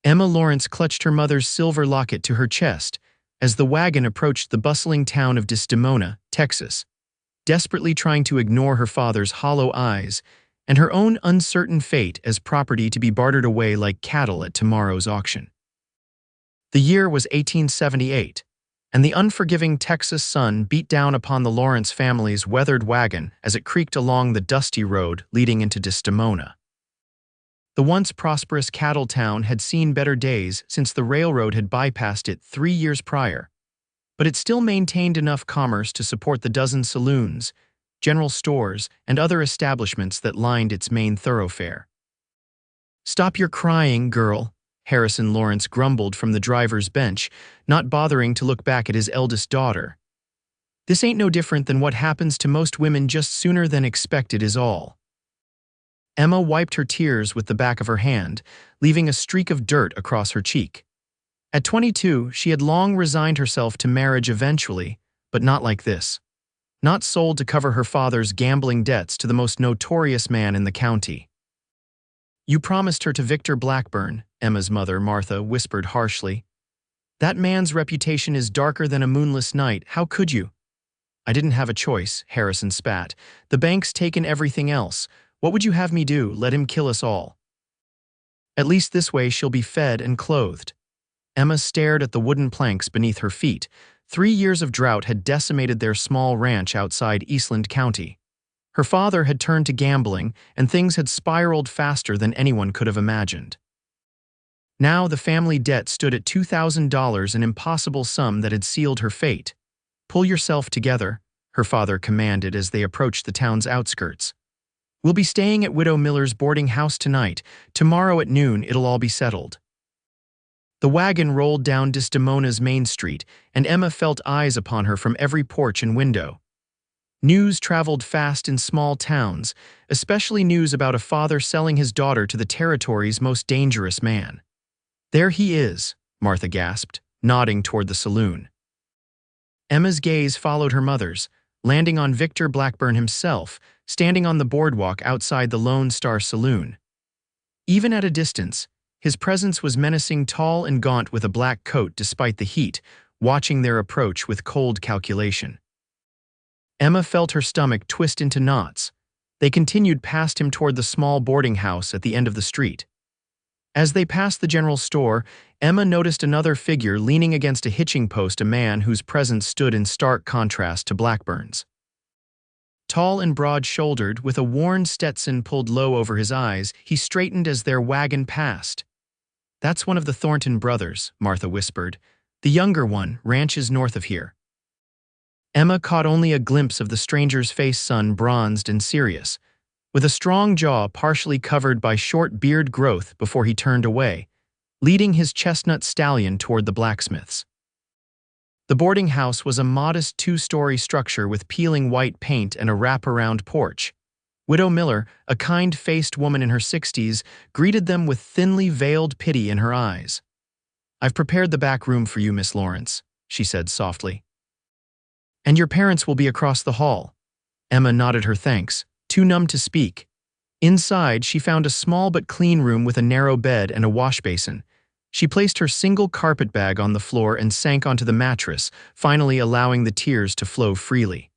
Emma Lawrence clutched her mother's silver locket to her chest as the wagon approached the bustling town of Desdemona, Texas, desperately trying to ignore her father's hollow eyes and her own uncertain fate as property to be bartered away like cattle at tomorrow's auction. The year was 1878, and the unforgiving Texas sun beat down upon the Lawrence family's weathered wagon as it creaked along the dusty road leading into Desdemona. The once prosperous cattle town had seen better days since the railroad had bypassed it 3 years prior, but it still maintained enough commerce to support the dozen saloons, general stores, and other establishments that lined its main thoroughfare. "Stop your crying, girl," Harrison Lawrence grumbled from the driver's bench, not bothering to look back at his eldest daughter. "This ain't no different than what happens to most women just sooner than expected is all." Emma wiped her tears with the back of her hand, leaving a streak of dirt across her cheek. At 22, she had long resigned herself to marriage eventually, but not like this. Not sold to cover her father's gambling debts to the most notorious man in the county. "You promised her to Victor Blackburn," Emma's mother, Martha, whispered harshly. "That man's reputation is darker than a moonless night. How could you?" "I didn't have a choice," Harrison spat. "The bank's taken everything else. What would you have me do? Let him kill us all." "At least this way she'll be fed and clothed." Emma stared at the wooden planks beneath her feet. 3 years of drought had decimated their small ranch outside Eastland County. Her father had turned to gambling, and things had spiraled faster than anyone could have imagined. Now the family debt stood at $2,000, an impossible sum that had sealed her fate. "Pull yourself together," her father commanded as they approached the town's outskirts. "We'll be staying at Widow Miller's boarding house tonight. Tomorrow at noon it'll all be settled." The wagon rolled down Desdemona's main street, and Emma felt eyes upon her from every porch and window. News traveled fast in small towns, especially news about a father selling his daughter to the territory's most dangerous man. "There he is," Martha gasped, nodding toward the saloon. Emma's gaze followed her mother's, landing on Victor Blackburn himself, standing on the boardwalk outside the Lone Star Saloon. Even at a distance, his presence was menacing, tall and gaunt with a black coat despite the heat, watching their approach with cold calculation. Emma felt her stomach twist into knots. They continued past him toward the small boarding house at the end of the street. As they passed the general store, Emma noticed another figure leaning against a hitching post, a man whose presence stood in stark contrast to Blackburn's. Tall and broad-shouldered, with a worn Stetson pulled low over his eyes, he straightened as their wagon passed. "That's one of the Thornton brothers," Martha whispered. "The younger one ranches north of here." Emma caught only a glimpse of the stranger's face, sun bronzed and serious, with a strong jaw partially covered by short beard growth before he turned away, leading his chestnut stallion toward the blacksmith's. The boarding house was a modest 2-story structure with peeling white paint and a wraparound porch. Widow Miller, a kind-faced woman in her 60s, greeted them with thinly veiled pity in her eyes. "I've prepared the back room for you, Miss Lawrence," she said softly. "And your parents will be across the hall." Emma nodded her thanks, too numb to speak. Inside, she found a small but clean room with a narrow bed and a wash basin. She placed her single carpet bag on the floor and sank onto the mattress, finally allowing the tears to flow freely.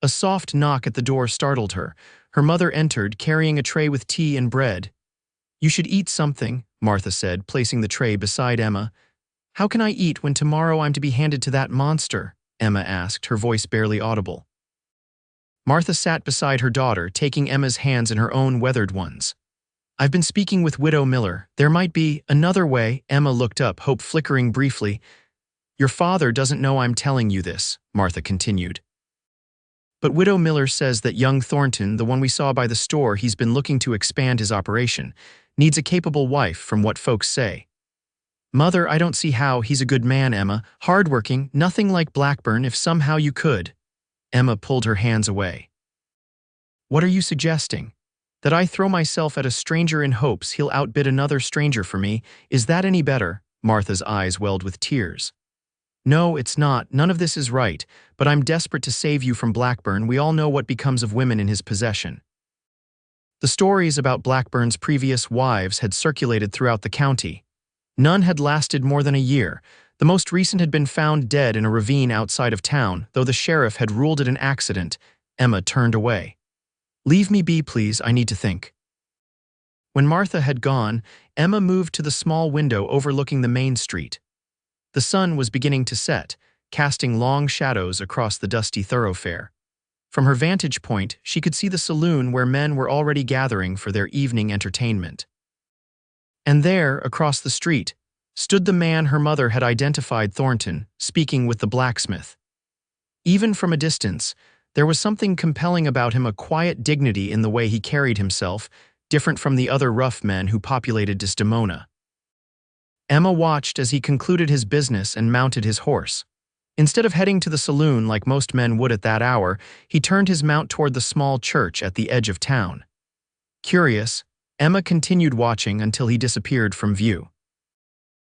A soft knock at the door startled her. Her mother entered, carrying a tray with tea and bread. "You should eat something," Martha said, placing the tray beside Emma. "How can I eat when tomorrow I'm to be handed to that monster?" Emma asked, her voice barely audible. Martha sat beside her daughter, taking Emma's hands in her own weathered ones. "I've been speaking with Widow Miller. There might be another way." Emma looked up, hope flickering briefly. "Your father doesn't know I'm telling you this," Martha continued. "But Widow Miller says that young Thornton, the one we saw by the store, he's been looking to expand his operation, needs a capable wife, from what folks say." "Mother, I don't see how. He's a good man, Emma. Hardworking, nothing like Blackburn. If somehow you could." Emma pulled her hands away. "What are you suggesting? That I throw myself at a stranger in hopes he'll outbid another stranger for me? Is that any better?" Martha's eyes welled with tears. "No, it's not. None of this is right. But I'm desperate to save you from Blackburn. We all know what becomes of women in his possession." The stories about Blackburn's previous wives had circulated throughout the county. None had lasted more than a year. The most recent had been found dead in a ravine outside of town, though the sheriff had ruled it an accident. Emma turned away. "Leave me be, please, I need to think." When Martha had gone, Emma moved to the small window overlooking the main street. The sun was beginning to set, casting long shadows across the dusty thoroughfare. From her vantage point, she could see the saloon where men were already gathering for their evening entertainment. And there, across the street, stood the man her mother had identified, Thornton, speaking with the blacksmith. Even from a distance, there was something compelling about him, a quiet dignity in the way he carried himself, different from the other rough men who populated Desdemona. Emma watched as he concluded his business and mounted his horse. Instead of heading to the saloon like most men would at that hour, he turned his mount toward the small church at the edge of town. Curious, Emma continued watching until he disappeared from view.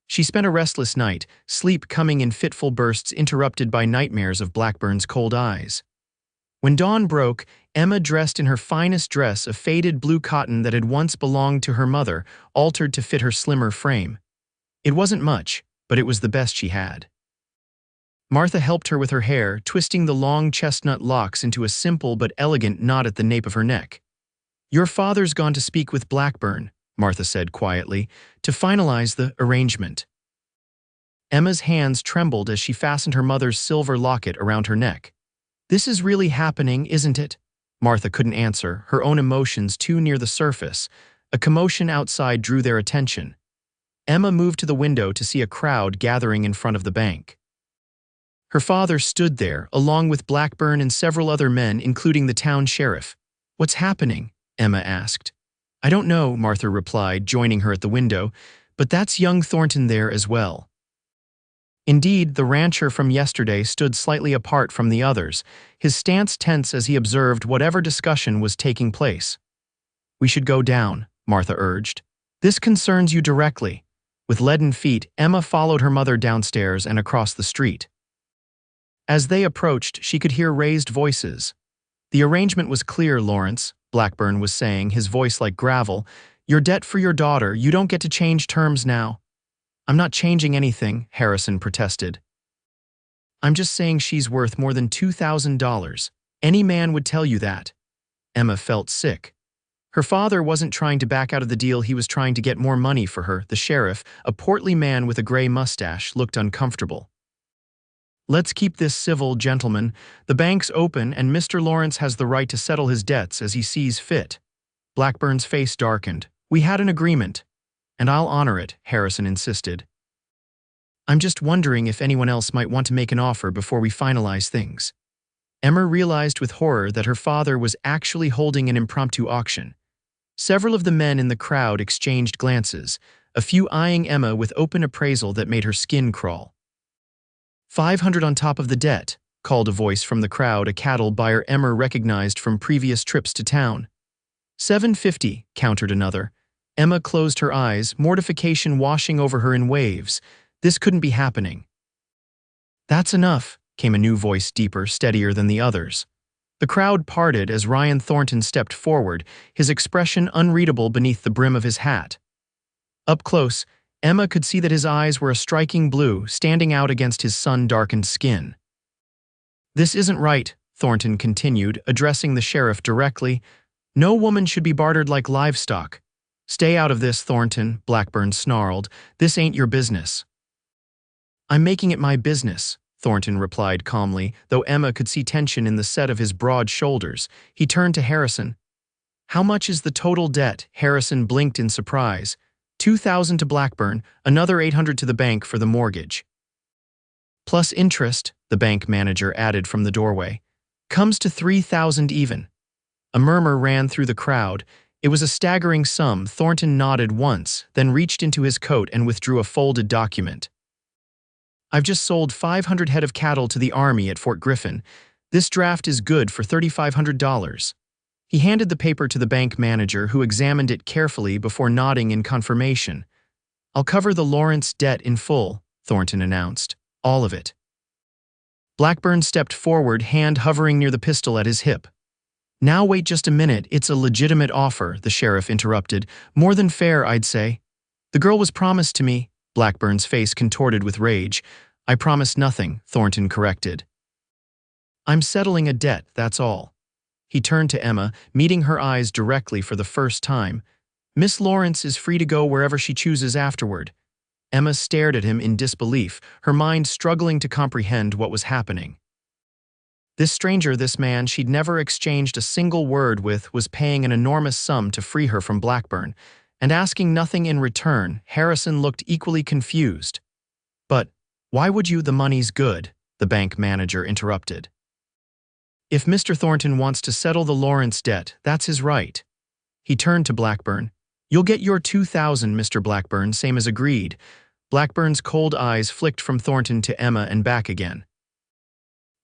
She spent a restless night, sleep coming in fitful bursts interrupted by nightmares of Blackburn's cold eyes. When dawn broke, Emma, dressed in her finest dress of faded blue cotton that had once belonged to her mother, altered to fit her slimmer frame. It wasn't much, but it was the best she had. Martha helped her with her hair, twisting the long chestnut locks into a simple but elegant knot at the nape of her neck. "Your father's gone to speak with Blackburn," Martha said quietly, "to finalize the arrangement." Emma's hands trembled as she fastened her mother's silver locket around her neck. "This is really happening, isn't it?" Martha couldn't answer, her own emotions too near the surface. A commotion outside drew their attention. Emma moved to the window to see a crowd gathering in front of the bank. Her father stood there, along with Blackburn and several other men, including the town sheriff. "What's happening?" Emma asked. "I don't know," Martha replied, joining her at the window, "but that's young Thornton there as well." Indeed, the rancher from yesterday stood slightly apart from the others, his stance tense as he observed whatever discussion was taking place. "We should go down," Martha urged. "This concerns you directly." With leaden feet, Emma followed her mother downstairs and across the street. As they approached, she could hear raised voices. "The arrangement was clear, Lawrence," Blackburn was saying, his voice like gravel. "Your debt for your daughter, you don't get to change terms now." "I'm not changing anything," Harrison protested. "I'm just saying she's worth more than $2,000. Any man would tell you that." Emma felt sick. Her father wasn't trying to back out of the deal, he was trying to get more money for her. The sheriff, a portly man with a gray mustache, looked uncomfortable. "Let's keep this civil, gentlemen. The bank's open and Mr. Lawrence has the right to settle his debts as he sees fit." Blackburn's face darkened. "We had an agreement." "And I'll honor it," Harrison insisted. "I'm just wondering if anyone else might want to make an offer before we finalize things." Emma realized with horror that her father was actually holding an impromptu auction. Several of the men in the crowd exchanged glances, a few eyeing Emma with open appraisal that made her skin crawl. "500 on top of the debt," called a voice from the crowd, a cattle buyer Emma recognized from previous trips to town. "750, countered another. Emma closed her eyes, mortification washing over her in waves. This couldn't be happening. "That's enough," came a new voice, deeper, steadier than the others. The crowd parted as Ryan Thornton stepped forward, his expression unreadable beneath the brim of his hat. Up close, Emma could see that his eyes were a striking blue, standing out against his sun-darkened skin. "This isn't right," Thornton continued, addressing the sheriff directly. "No woman should be bartered like livestock." "Stay out of this, Thornton," Blackburn snarled. "This ain't your business." "I'm making it my business," Thornton replied calmly, though Emma could see tension in the set of his broad shoulders. He turned to Harrison. "How much is the total debt?" Harrison blinked in surprise. $2,000 to Blackburn, another $800 to the bank for the mortgage. "Plus interest," the bank manager added from the doorway. "Comes to $3,000 even." A murmur ran through the crowd. It was a staggering sum. Thornton nodded once, then reached into his coat and withdrew a folded document. "I've just sold 500 head of cattle to the Army at Fort Griffin. This draft is good for $3,500. He handed the paper to the bank manager, who examined it carefully before nodding in confirmation. "I'll cover the Lawrence debt in full," Thornton announced. "All of it." Blackburn stepped forward, hand hovering near the pistol at his hip. "Now wait just a minute, it's a legitimate offer," the sheriff interrupted. "More than fair, I'd say. The girl was promised to me." Blackburn's face contorted with rage. I promise nothing, Thornton corrected. I'm settling a debt, that's all. He turned to Emma, meeting her eyes directly for the first time. Miss Lawrence is free to go wherever she chooses afterward. Emma stared at him in disbelief, her mind struggling to comprehend what was happening. This stranger, this man she'd never exchanged a single word with, was paying an enormous sum to free her from Blackburn, and asking nothing in return. Harrison looked equally confused. But why would you? The money's good, the bank manager interrupted. If Mr. Thornton wants to settle the Lawrence debt, that's his right. He turned to Blackburn. You'll get your $2,000, Mr. Blackburn, same as agreed. Blackburn's cold eyes flicked from Thornton to Emma and back again.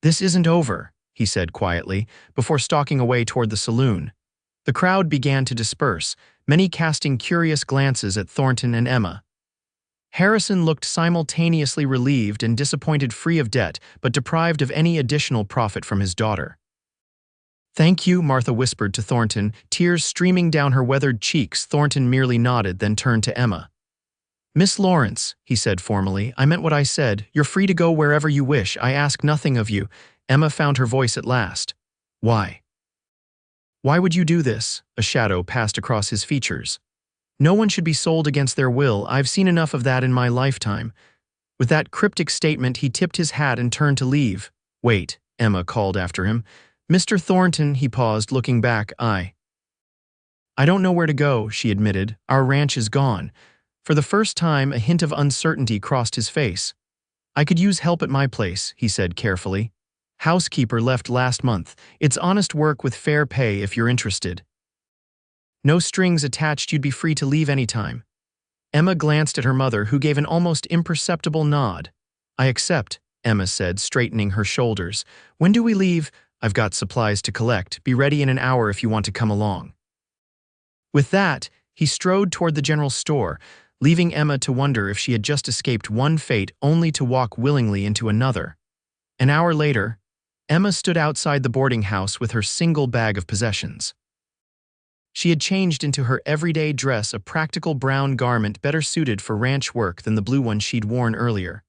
This isn't over, he said quietly, before stalking away toward the saloon. The crowd began to disperse, many casting curious glances at Thornton and Emma. Harrison looked simultaneously relieved and disappointed, free of debt, but deprived of any additional profit from his daughter. Thank you, Martha whispered to Thornton, tears streaming down her weathered cheeks. Thornton merely nodded, then turned to Emma. Miss Lawrence, he said formally, I meant what I said. You're free to go wherever you wish. I ask nothing of you. Emma found her voice at last. Why? Why would you do this? A shadow passed across his features. No one should be sold against their will. I've seen enough of that in my lifetime. With that cryptic statement, he tipped his hat and turned to leave. Wait, Emma called after him. Mr. Thornton, he paused, looking back. I don't know where to go, she admitted. Our ranch is gone. For the first time, a hint of uncertainty crossed his face. I could use help at my place, he said carefully. Housekeeper left last month. It's honest work with fair pay if you're interested. No strings attached, you'd be free to leave anytime. Emma glanced at her mother, who gave an almost imperceptible nod. I accept, Emma said, straightening her shoulders. When do we leave? I've got supplies to collect. Be ready in an hour if you want to come along. With that, he strode toward the general store, leaving Emma to wonder if she had just escaped one fate only to walk willingly into another. An hour later, Emma stood outside the boarding house with her single bag of possessions. She had changed into her everyday dress, a practical brown garment better suited for ranch work than the blue one she'd worn earlier.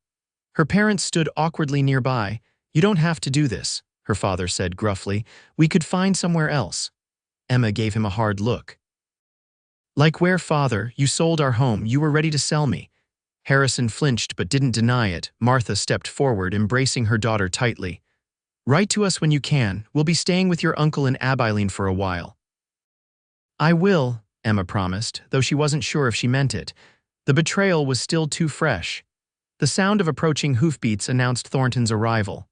Her parents stood awkwardly nearby. You don't have to do this, her father said gruffly. We could find somewhere else. Emma gave him a hard look. Like where, father? You sold our home. You were ready to sell me. Harrison flinched but didn't deny it. Martha stepped forward, embracing her daughter tightly. Write to us when you can. We'll be staying with your uncle in Abilene for a while. I will, Emma promised, though she wasn't sure if she meant it. The betrayal was still too fresh. The sound of approaching hoofbeats announced Thornton's arrival.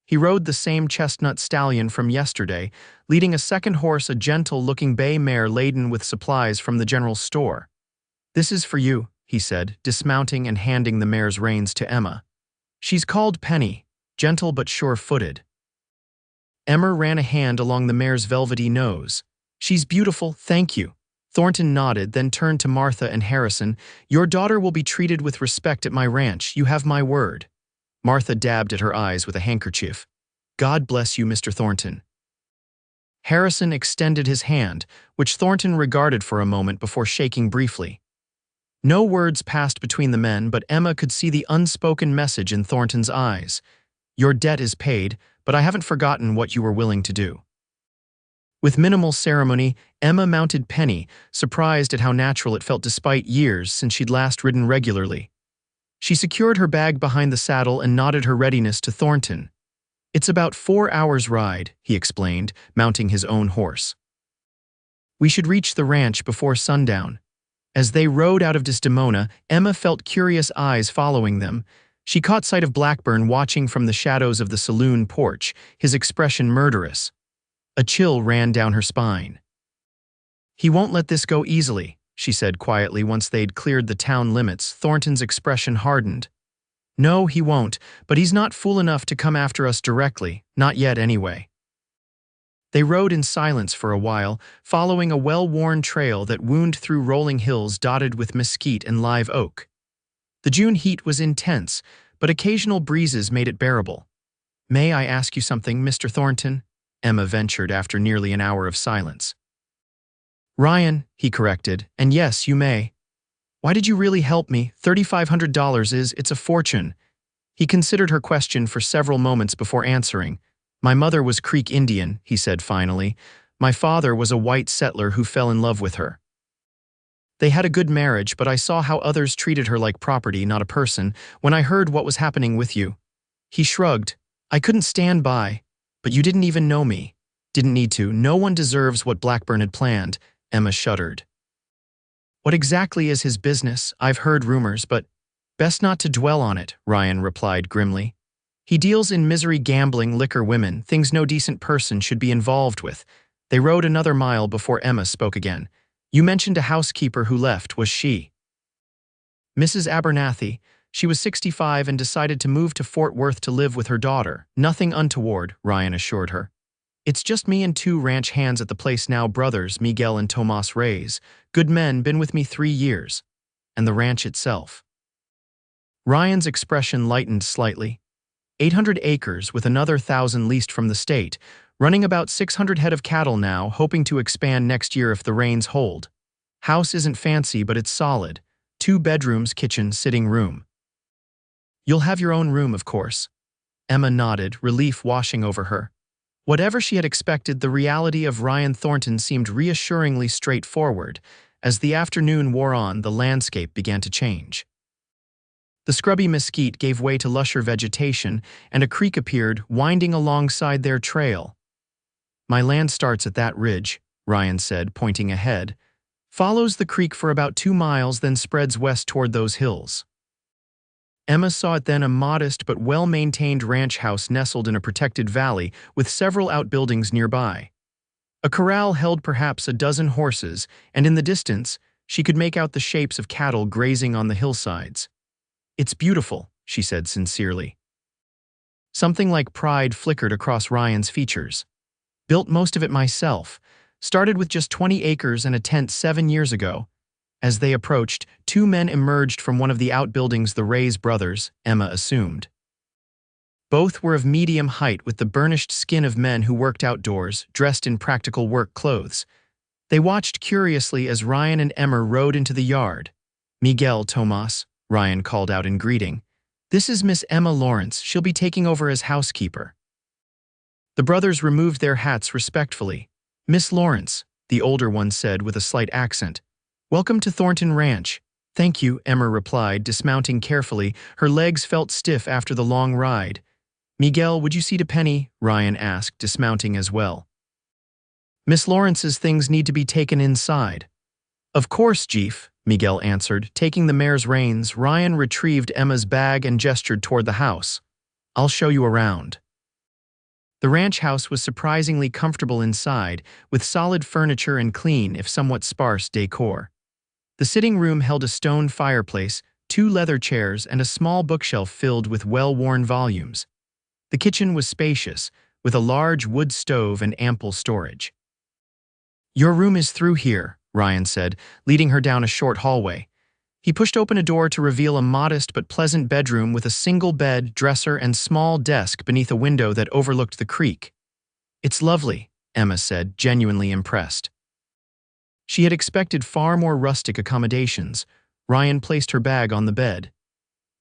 He rode the same chestnut stallion from yesterday, leading a second horse, a gentle-looking bay mare laden with supplies from the general store. This is for you, he said, dismounting and handing the mare's reins to Emma. She's called Penny, gentle but sure-footed. Emma ran a hand along the mare's velvety nose. She's beautiful, thank you. Thornton nodded, then turned to Martha and Harrison. Your daughter will be treated with respect at my ranch, you have my word. Martha dabbed at her eyes with a handkerchief. God bless you, Mr. Thornton. Harrison extended his hand, which Thornton regarded for a moment before shaking briefly. No words passed between the men, but Emma could see the unspoken message in Thornton's eyes. Your debt is paid, but I haven't forgotten what you were willing to do. With minimal ceremony, Emma mounted Penny, surprised at how natural it felt despite years since she'd last ridden regularly. She secured her bag behind the saddle and nodded her readiness to Thornton. It's about 4 hours' ride, he explained, mounting his own horse. We should reach the ranch before sundown. As they rode out of Desdemona, Emma felt curious eyes following them. She caught sight of Blackburn watching from the shadows of the saloon porch, his expression murderous. A chill ran down her spine. He won't let this go easily, she said quietly once they'd cleared the town limits. Thornton's expression hardened. No, he won't, but he's not fool enough to come after us directly, not yet anyway. They rode in silence for a while, following a well-worn trail that wound through rolling hills dotted with mesquite and live oak. The June heat was intense, but occasional breezes made it bearable. May I ask you something, Mr. Thornton? Emma ventured after nearly an hour of silence. Ryan, he corrected, and yes, you may. Why did you really help me? $3,500 it's a fortune. He considered her question for several moments before answering. My mother was Creek Indian, he said finally. My father was a white settler who fell in love with her. They had a good marriage, but I saw how others treated her like property, not a person, when I heard what was happening with you. He shrugged. I couldn't stand by. But you didn't even know me. Didn't need to. No one deserves what Blackburn had planned. Emma shuddered. What exactly is his business? I've heard rumors, but best not to dwell on it, Ryan replied grimly. He deals in misery, gambling, liquor, women, things no decent person should be involved with. They rode another mile before Emma spoke again. You mentioned a housekeeper who left, was she? Mrs. Abernathy. She was 65 and decided to move to Fort Worth to live with her daughter. Nothing untoward, Ryan assured her. It's just me and 2 ranch hands at the place now, brothers, Miguel and Tomas Reyes. Good men, been with me 3 years. And the ranch itself. Ryan's expression lightened slightly. 800 acres with another 1,000 leased from the state, running about 600 head of cattle now, hoping to expand next year if the rains hold. House isn't fancy, but it's solid. 2 bedrooms, kitchen, sitting room. You'll have your own room, of course. Emma nodded, relief washing over her. Whatever she had expected, the reality of Ryan Thornton seemed reassuringly straightforward. As the afternoon wore on, the landscape began to change. The scrubby mesquite gave way to lusher vegetation, and a creek appeared, winding alongside their trail. My land starts at that ridge, Ryan said, pointing ahead. Follows the creek for about 2 miles, then spreads west toward those hills. Emma saw it then, a modest but well-maintained ranch house nestled in a protected valley with several outbuildings nearby. A corral held perhaps a dozen horses, and in the distance, she could make out the shapes of cattle grazing on the hillsides. It's beautiful, she said sincerely. Something like pride flickered across Ryan's features. Built most of it myself. Started with just 20 acres and a tent 7 years ago. As they approached, 2 men emerged from one of the outbuildings, the Reyes brothers, Emma assumed. Both were of medium height with the burnished skin of men who worked outdoors, dressed in practical work clothes. They watched curiously as Ryan and Emma rode into the yard. Miguel, Tomas, Ryan called out in greeting. This is Miss Emma Lawrence. She'll be taking over as housekeeper. The brothers removed their hats respectfully. Miss Lawrence, the older one said with a slight accent. Welcome to Thornton Ranch. Thank you, Emma replied, dismounting carefully. Her legs felt stiff after the long ride. Miguel, would you seat a penny? Ryan asked, dismounting as well. Miss Lawrence's things need to be taken inside. Of course, Chief, Miguel answered. Taking the mare's reins, Ryan retrieved Emma's bag and gestured toward the house. I'll show you around. The ranch house was surprisingly comfortable inside, with solid furniture and clean, if somewhat sparse, decor. The sitting room held a stone fireplace, 2 leather chairs, and a small bookshelf filled with well-worn volumes. The kitchen was spacious, with a large wood stove and ample storage. Your room is through here, Ryan said, leading her down a short hallway. He pushed open a door to reveal a modest but pleasant bedroom with a single bed, dresser, and small desk beneath a window that overlooked the creek. It's lovely, Emma said, genuinely impressed. She had expected far more rustic accommodations. Ryan placed her bag on the bed.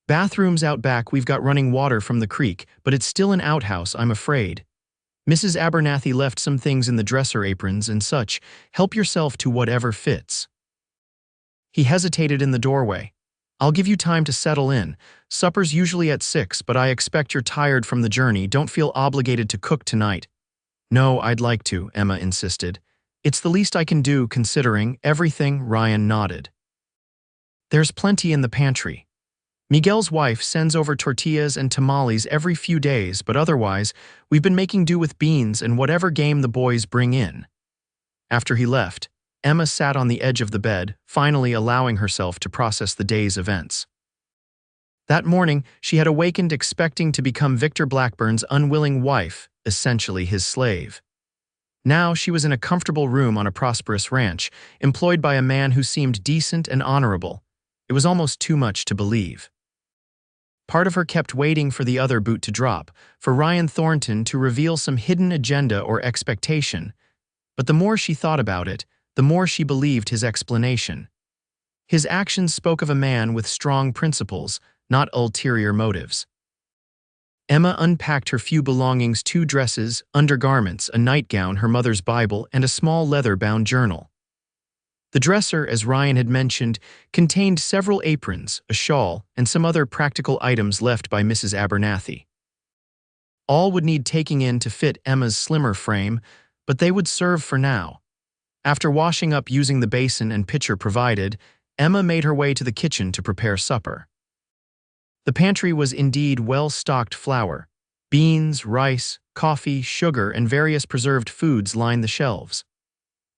Bathrooms out back, we've got running water from the creek, but it's still an outhouse, I'm afraid. Mrs. Abernathy left some things in the dresser, aprons and such. Help yourself to whatever fits. He hesitated in the doorway. I'll give you time to settle in. Supper's usually at 6, but I expect you're tired from the journey. Don't feel obligated to cook tonight. No, I'd like to, Emma insisted. It's the least I can do, considering everything. Ryan nodded. There's plenty in the pantry. Miguel's wife sends over tortillas and tamales every few days, but otherwise, we've been making do with beans and whatever game the boys bring in. After he left, Emma sat on the edge of the bed, finally allowing herself to process the day's events. That morning, she had awakened expecting to become Victor Blackburn's unwilling wife, essentially his slave. Now she was in a comfortable room on a prosperous ranch, employed by a man who seemed decent and honorable. It was almost too much to believe. Part of her kept waiting for the other boot to drop, for Ryan Thornton to reveal some hidden agenda or expectation. But the more she thought about it, the more she believed his explanation. His actions spoke of a man with strong principles, not ulterior motives. Emma unpacked her few belongings: 2 dresses, undergarments, a nightgown, her mother's Bible, and a small leather-bound journal. The dresser, as Ryan had mentioned, contained several aprons, a shawl, and some other practical items left by Mrs. Abernathy. All would need taking in to fit Emma's slimmer frame, but they would serve for now. After washing up using the basin and pitcher provided, Emma made her way to the kitchen to prepare supper. The pantry was indeed well-stocked. Flour, beans, rice, coffee, sugar, and various preserved foods lined the shelves.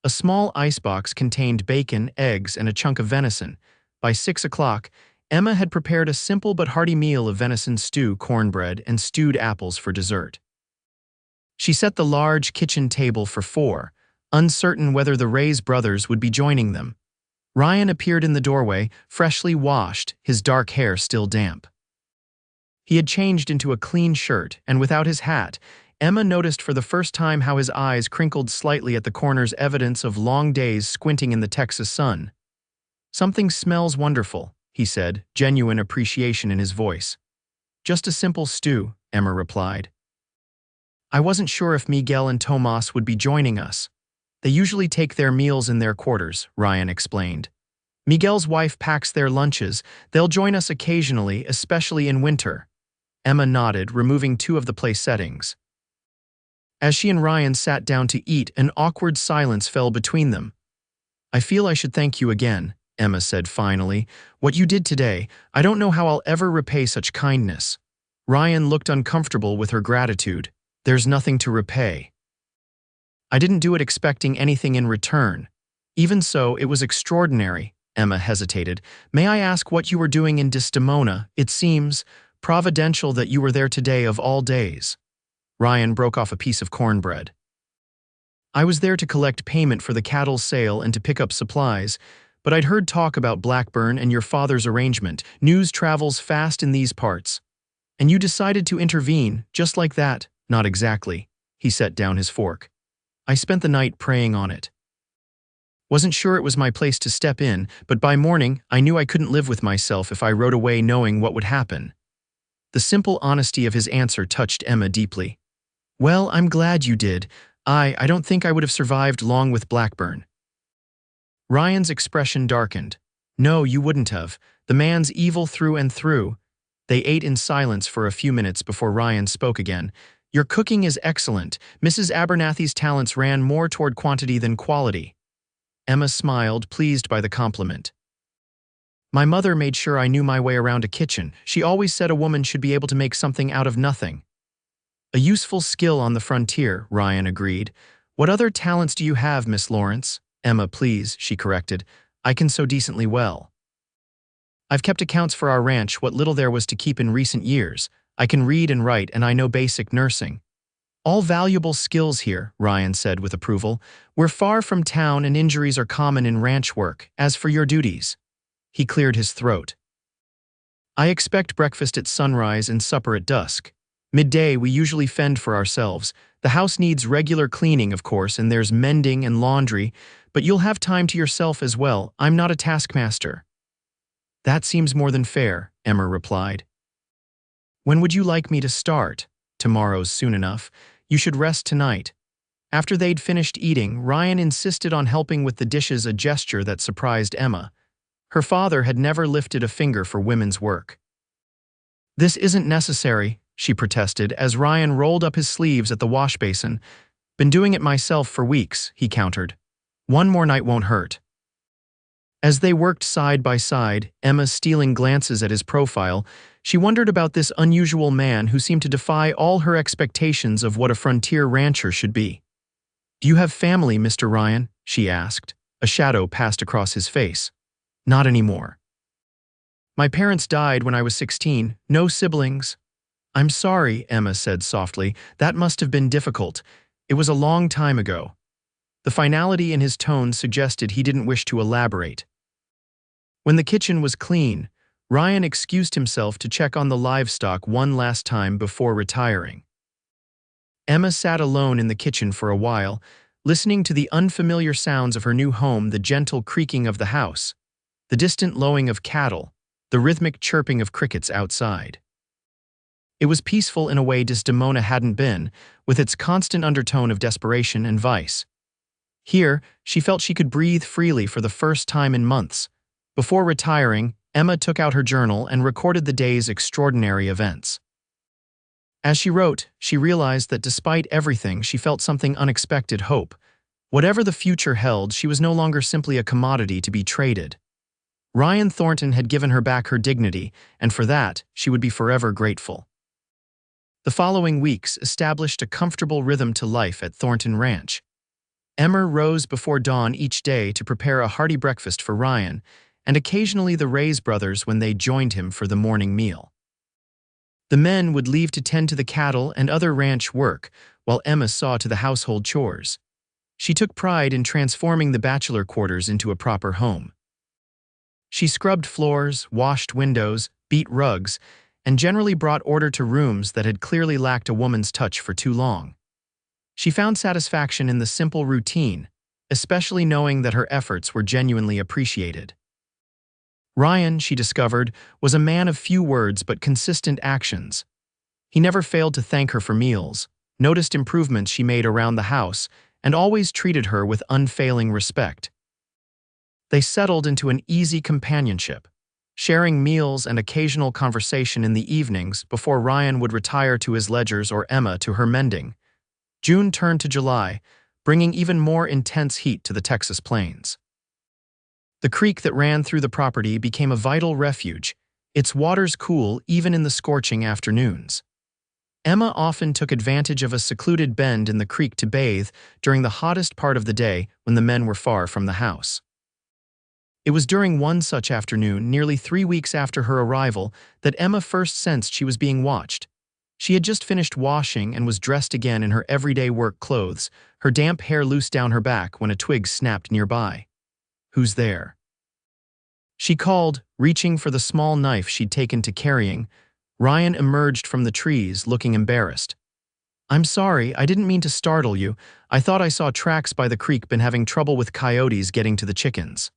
A small icebox contained bacon, eggs, and a chunk of venison. By 6 o'clock, Emma had prepared a simple but hearty meal of venison stew, cornbread, and stewed apples for dessert. She set the large kitchen table for 4, uncertain whether the Ray's brothers would be joining them. Ryan appeared in the doorway, freshly washed, his dark hair still damp. He had changed into a clean shirt, and without his hat, Emma noticed for the first time how his eyes crinkled slightly at the corners, evidence of long days squinting in the Texas sun. "Something smells wonderful," he said, genuine appreciation in his voice. "Just a simple stew," Emma replied. "I wasn't sure if Miguel and Tomas would be joining us. They usually take their meals in their quarters," Ryan explained. "Miguel's wife packs their lunches. They'll join us occasionally, especially in winter." Emma nodded, removing 2 of the place settings. As she and Ryan sat down to eat, an awkward silence fell between them. "I feel I should thank you again," Emma said finally. "What you did today, I don't know how I'll ever repay such kindness." Ryan looked uncomfortable with her gratitude. "There's nothing to repay. I didn't do it expecting anything in return. Even so, it was extraordinary." Emma hesitated. "May I ask what you were doing in Desdemona? It seems providential that you were there today of all days." Ryan broke off a piece of cornbread. "I was there to collect payment for the cattle sale and to pick up supplies, but I'd heard talk about Blackburn and your father's arrangement. News travels fast in these parts. And you decided to intervene, just like that." "Not exactly." He set down his fork. "I spent the night praying on it. Wasn't sure it was my place to step in, but by morning I knew I couldn't live with myself if I rode away knowing what would happen." The simple honesty of his answer touched Emma deeply. "Well, I'm glad you did. I don't think I would have survived long with Blackburn." Ryan's expression darkened. "No, you wouldn't have. The man's evil through and through." They ate in silence for a few minutes before Ryan spoke again. "Your cooking is excellent. Mrs. Abernathy's talents ran more toward quantity than quality." Emma smiled, pleased by the compliment. "My mother made sure I knew my way around a kitchen. She always said a woman should be able to make something out of nothing." "A useful skill on the frontier," Ryan agreed. "What other talents do you have, Miss Lawrence?" "Emma, please," she corrected. "I can so decently well. I've kept accounts for our ranch, what little there was to keep in recent years. I can read and write, and I know basic nursing." "All valuable skills here," Ryan said with approval. "We're far from town and injuries are common in ranch work. As for your duties—" He cleared his throat. "I expect breakfast at sunrise and supper at dusk. Midday, we usually fend for ourselves. The house needs regular cleaning, of course, and there's mending and laundry, but you'll have time to yourself as well. I'm not a taskmaster." "That seems more than fair," Emma replied. "When would you like me to start?" "Tomorrow's soon enough. You should rest tonight." After they'd finished eating, Ryan insisted on helping with the dishes, a gesture that surprised Emma. Her father had never lifted a finger for women's work. "This isn't necessary," she protested as Ryan rolled up his sleeves at the wash basin. "Been doing it myself for weeks," he countered. "One more night won't hurt." As they worked side by side, Emma stealing glances at his profile, she wondered about this unusual man who seemed to defy all her expectations of what a frontier rancher should be. "Do you have family, Mr. Ryan?" she asked. A shadow passed across his face. "Not anymore. My parents died when I was 16, no siblings." "I'm sorry," Emma said softly. "That must have been difficult. It was a long time ago." The finality in his tone suggested he didn't wish to elaborate. When the kitchen was clean, Ryan excused himself to check on the livestock one last time before retiring. Emma sat alone in the kitchen for a while, listening to the unfamiliar sounds of her new home, the gentle creaking of the house. the distant lowing of cattle, the rhythmic chirping of crickets outside. It was peaceful in a way Desdemona hadn't been, with its constant undertone of desperation and vice. Here, she felt she could breathe freely for the first time in months. Before retiring, Emma took out her journal and recorded the day's extraordinary events. As she wrote, she realized that despite everything, she felt something unexpected hope. Whatever the future held, she was no longer simply a commodity to be traded. Ryan Thornton had given her back her dignity, and for that, she would be forever grateful. The following weeks established a comfortable rhythm to life at Thornton Ranch. Emma rose before dawn each day to prepare a hearty breakfast for Ryan, and occasionally the Rays brothers when they joined him for the morning meal. The men would leave to tend to the cattle and other ranch work, while Emma saw to the household chores. She took pride in transforming the bachelor quarters into a proper home. She scrubbed floors, washed windows, beat rugs, and generally brought order to rooms that had clearly lacked a woman's touch for too long. She found satisfaction in the simple routine, especially knowing that her efforts were genuinely appreciated. Ryan, she discovered, was a man of few words but consistent actions. He never failed to thank her for meals, noticed improvements she made around the house, and always treated her with unfailing respect. They settled into an easy companionship, sharing meals and occasional conversation in the evenings before Ryan would retire to his ledgers or Emma to her mending. June turned to July, bringing even more intense heat to the Texas plains. The creek that ran through the property became a vital refuge, its waters cool even in the scorching afternoons. Emma often took advantage of a secluded bend in the creek to bathe during the hottest part of the day when the men were far from the house. It was during one such afternoon, nearly 3 weeks after her arrival, that Emma first sensed she was being watched. She had just finished washing and was dressed again in her everyday work clothes, her damp hair loose down her back when a twig snapped nearby. "Who's there?" She called, reaching for the small knife she'd taken to carrying. Ryan emerged from the trees, looking embarrassed. "I'm sorry, I didn't mean to startle you. I thought I saw tracks by the creek, been having trouble with coyotes getting to the chickens."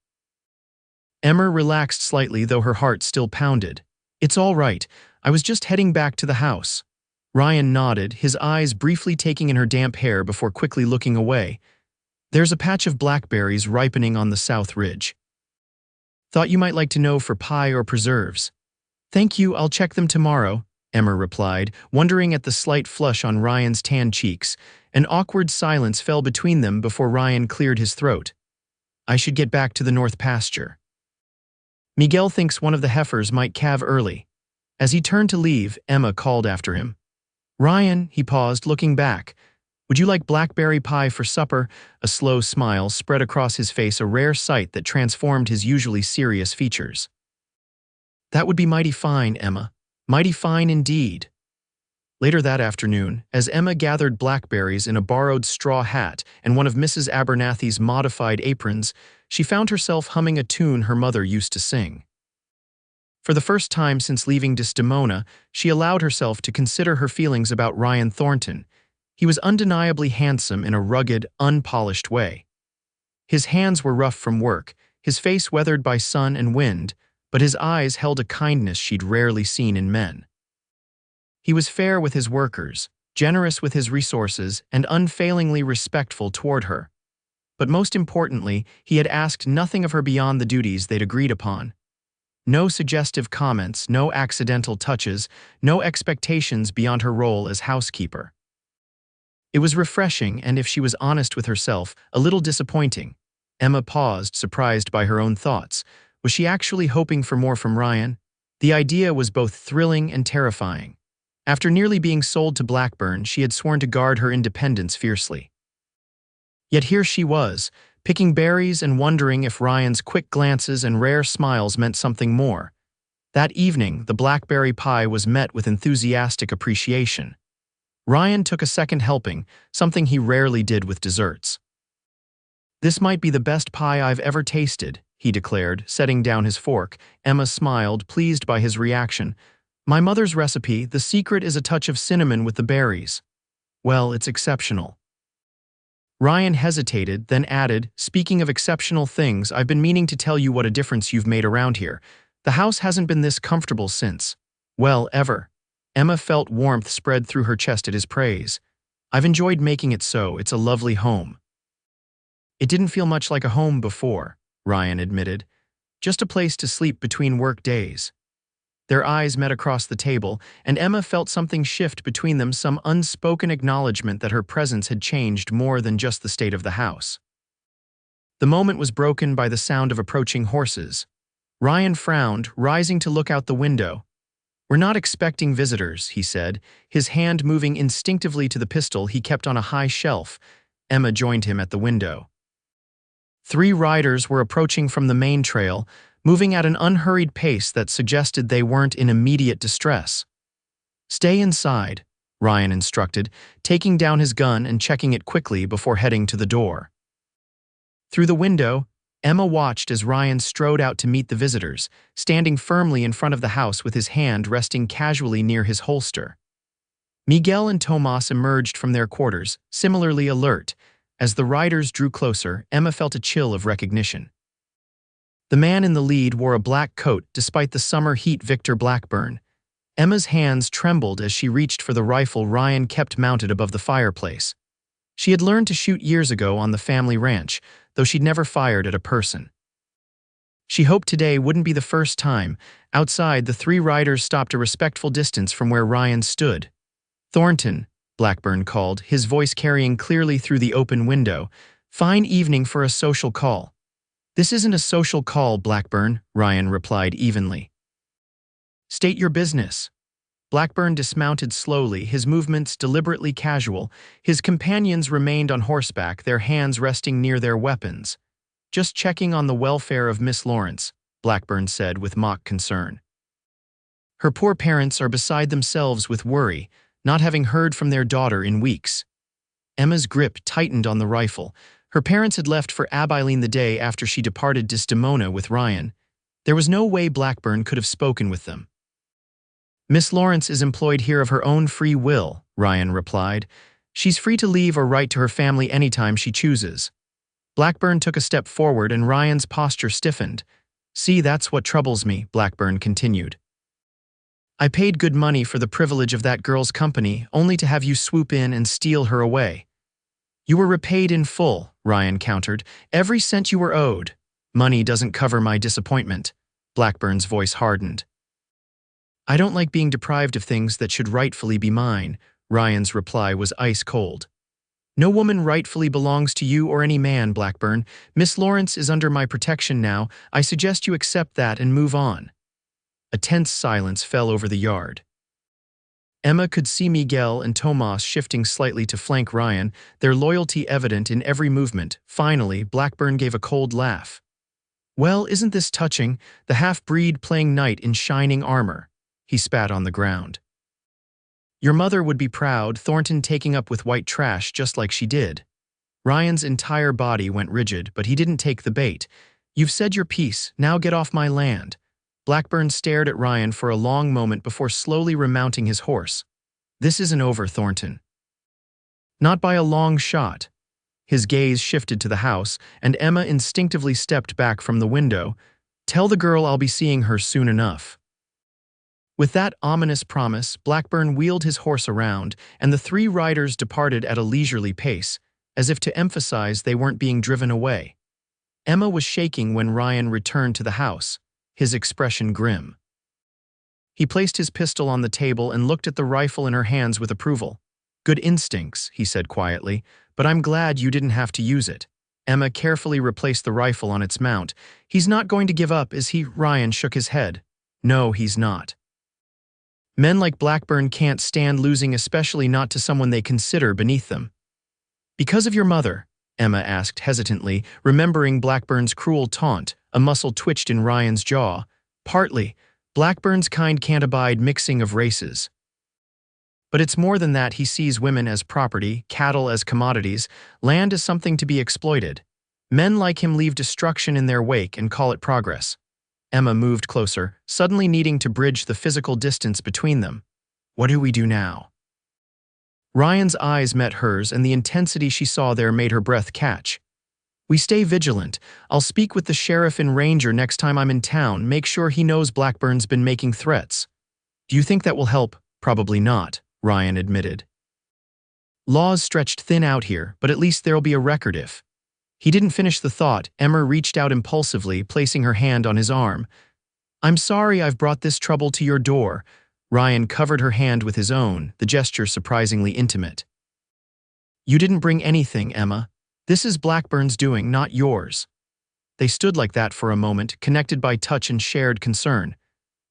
Emma relaxed slightly, though her heart still pounded. "It's all right. I was just heading back to the house." Ryan nodded, his eyes briefly taking in her damp hair before quickly looking away. "There's a patch of blackberries ripening on the south ridge. Thought you might like to know for pie or preserves." "Thank you, I'll check them tomorrow," Emma replied, wondering at the slight flush on Ryan's tan cheeks. An awkward silence fell between them before Ryan cleared his throat. "I should get back to the north pasture. Miguel thinks one of the heifers might calve early." As he turned to leave, Emma called after him. "Ryan," he paused, looking back. "Would you like blackberry pie for supper?" A slow smile spread across his face, a rare sight that transformed his usually serious features. "That would be mighty fine, Emma. Mighty fine indeed." Later that afternoon, as Emma gathered blackberries in a borrowed straw hat and one of Mrs. Abernathy's modified aprons, she found herself humming a tune her mother used to sing. For the first time since leaving Desdemona, she allowed herself to consider her feelings about Ryan Thornton. He was undeniably handsome in a rugged, unpolished way. His hands were rough from work, his face weathered by sun and wind, but his eyes held a kindness she'd rarely seen in men. He was fair with his workers, generous with his resources, and unfailingly respectful toward her. But most importantly, he had asked nothing of her beyond the duties they'd agreed upon. No suggestive comments, no accidental touches, no expectations beyond her role as housekeeper. It was refreshing and, if she was honest with herself, a little disappointing. Emma paused, surprised by her own thoughts. Was she actually hoping for more from Ryan? The idea was both thrilling and terrifying. After nearly being sold to Blackburn, she had sworn to guard her independence fiercely. Yet here she was, picking berries and wondering if Ryan's quick glances and rare smiles meant something more. That evening, the blackberry pie was met with enthusiastic appreciation. Ryan took a second helping, something he rarely did with desserts. "This might be the best pie I've ever tasted," he declared, setting down his fork. Emma smiled, pleased by his reaction. "My mother's recipe, the secret is a touch of cinnamon with the berries." "Well, it's exceptional." Ryan hesitated, then added, "Speaking of exceptional things, I've been meaning to tell you what a difference you've made around here. The house hasn't been this comfortable since, well, ever." Emma felt warmth spread through her chest at his praise. "I've enjoyed making it so. It's a lovely home." "It didn't feel much like a home before," Ryan admitted. "Just a place to sleep between work days." Their eyes met across the table, and Emma felt something shift between them, some unspoken acknowledgement that her presence had changed more than just the state of the house. The moment was broken by the sound of approaching horses. Ryan frowned, rising to look out the window. "We're not expecting visitors," he said, his hand moving instinctively to the pistol he kept on a high shelf. Emma joined him at the window. 3 riders were approaching from the main trail, moving at an unhurried pace that suggested they weren't in immediate distress. "Stay inside," Ryan instructed, taking down his gun and checking it quickly before heading to the door. Through the window, Emma watched as Ryan strode out to meet the visitors, standing firmly in front of the house with his hand resting casually near his holster. Miguel and Tomas emerged from their quarters, similarly alert. As the riders drew closer, Emma felt a chill of recognition. The man in the lead wore a black coat despite the summer heat. Victor Blackburn. Emma's hands trembled as she reached for the rifle Ryan kept mounted above the fireplace. She had learned to shoot years ago on the family ranch, though she'd never fired at a person. She hoped today wouldn't be the first time. Outside, the 3 riders stopped a respectful distance from where Ryan stood. "Thornton," Blackburn called, his voice carrying clearly through the open window. "Fine evening for a social call." "This isn't a social call, Blackburn," Ryan replied evenly. "State your business." Blackburn dismounted slowly, his movements deliberately casual. His companions remained on horseback, their hands resting near their weapons. "Just checking on the welfare of Miss Lawrence," Blackburn said with mock concern. "Her poor parents are beside themselves with worry, not having heard from their daughter in weeks." Emma's grip tightened on the rifle. Her parents had left for Abilene the day after she departed Desdemona with Ryan. There was no way Blackburn could have spoken with them. "Miss Lawrence is employed here of her own free will," Ryan replied. "She's free to leave or write to her family anytime she chooses." Blackburn took a step forward and Ryan's posture stiffened. "See, that's what troubles me," Blackburn continued. "I paid good money for the privilege of that girl's company, only to have you swoop in and steal her away." "You were repaid in full," Ryan countered. "Every cent you were owed." "Money doesn't cover my disappointment." Blackburn's voice hardened. "I don't like being deprived of things that should rightfully be mine." Ryan's reply was ice cold. "No woman rightfully belongs to you or any man, Blackburn. Miss Lawrence is under my protection now. I suggest you accept that and move on." A tense silence fell over the yard. Emma could see Miguel and Tomas shifting slightly to flank Ryan, their loyalty evident in every movement. Finally, Blackburn gave a cold laugh. "Well, isn't this touching? The half-breed playing knight in shining armor." He spat on the ground. "Your mother would be proud, Thornton taking up with white trash just like she did." Ryan's entire body went rigid, but he didn't take the bait. "You've said your piece, now get off my land." Blackburn stared at Ryan for a long moment before slowly remounting his horse. "This isn't over, Thornton." "Not by a long shot." His gaze shifted to the house, and Emma instinctively stepped back from the window. "Tell the girl I'll be seeing her soon enough." With that ominous promise, Blackburn wheeled his horse around, and the 3 riders departed at a leisurely pace, as if to emphasize they weren't being driven away. Emma was shaking when Ryan returned to the house, his expression grim. He placed his pistol on the table and looked at the rifle in her hands with approval. "Good instincts," he said quietly, "but I'm glad you didn't have to use it." Emma carefully replaced the rifle on its mount. "He's not going to give up, is he?" Ryan shook his head. "No, he's not. Men like Blackburn can't stand losing, especially not to someone they consider beneath them." "Because of your mother?" Emma asked hesitantly, remembering Blackburn's cruel taunt. A muscle twitched in Ryan's jaw. "Partly. Blackburn's kind can't abide mixing of races. But it's more than that. He sees women as property, cattle as commodities, land as something to be exploited. Men like him leave destruction in their wake and call it progress." Emma moved closer, suddenly needing to bridge the physical distance between them. "What do we do now?" Ryan's eyes met hers, and the intensity she saw there made her breath catch. "We stay vigilant. I'll speak with the sheriff and ranger next time I'm in town, make sure he knows Blackburn's been making threats." "Do you think that will help?" "Probably not," Ryan admitted. "Laws stretched thin out here, but at least there'll be a record if—" He didn't finish the thought. Emma reached out impulsively, placing her hand on his arm. "I'm sorry I've brought this trouble to your door." Ryan covered her hand with his own, the gesture surprisingly intimate. "You didn't bring anything, Emma. This is Blackburn's doing, not yours." They stood like that for a moment, connected by touch and shared concern.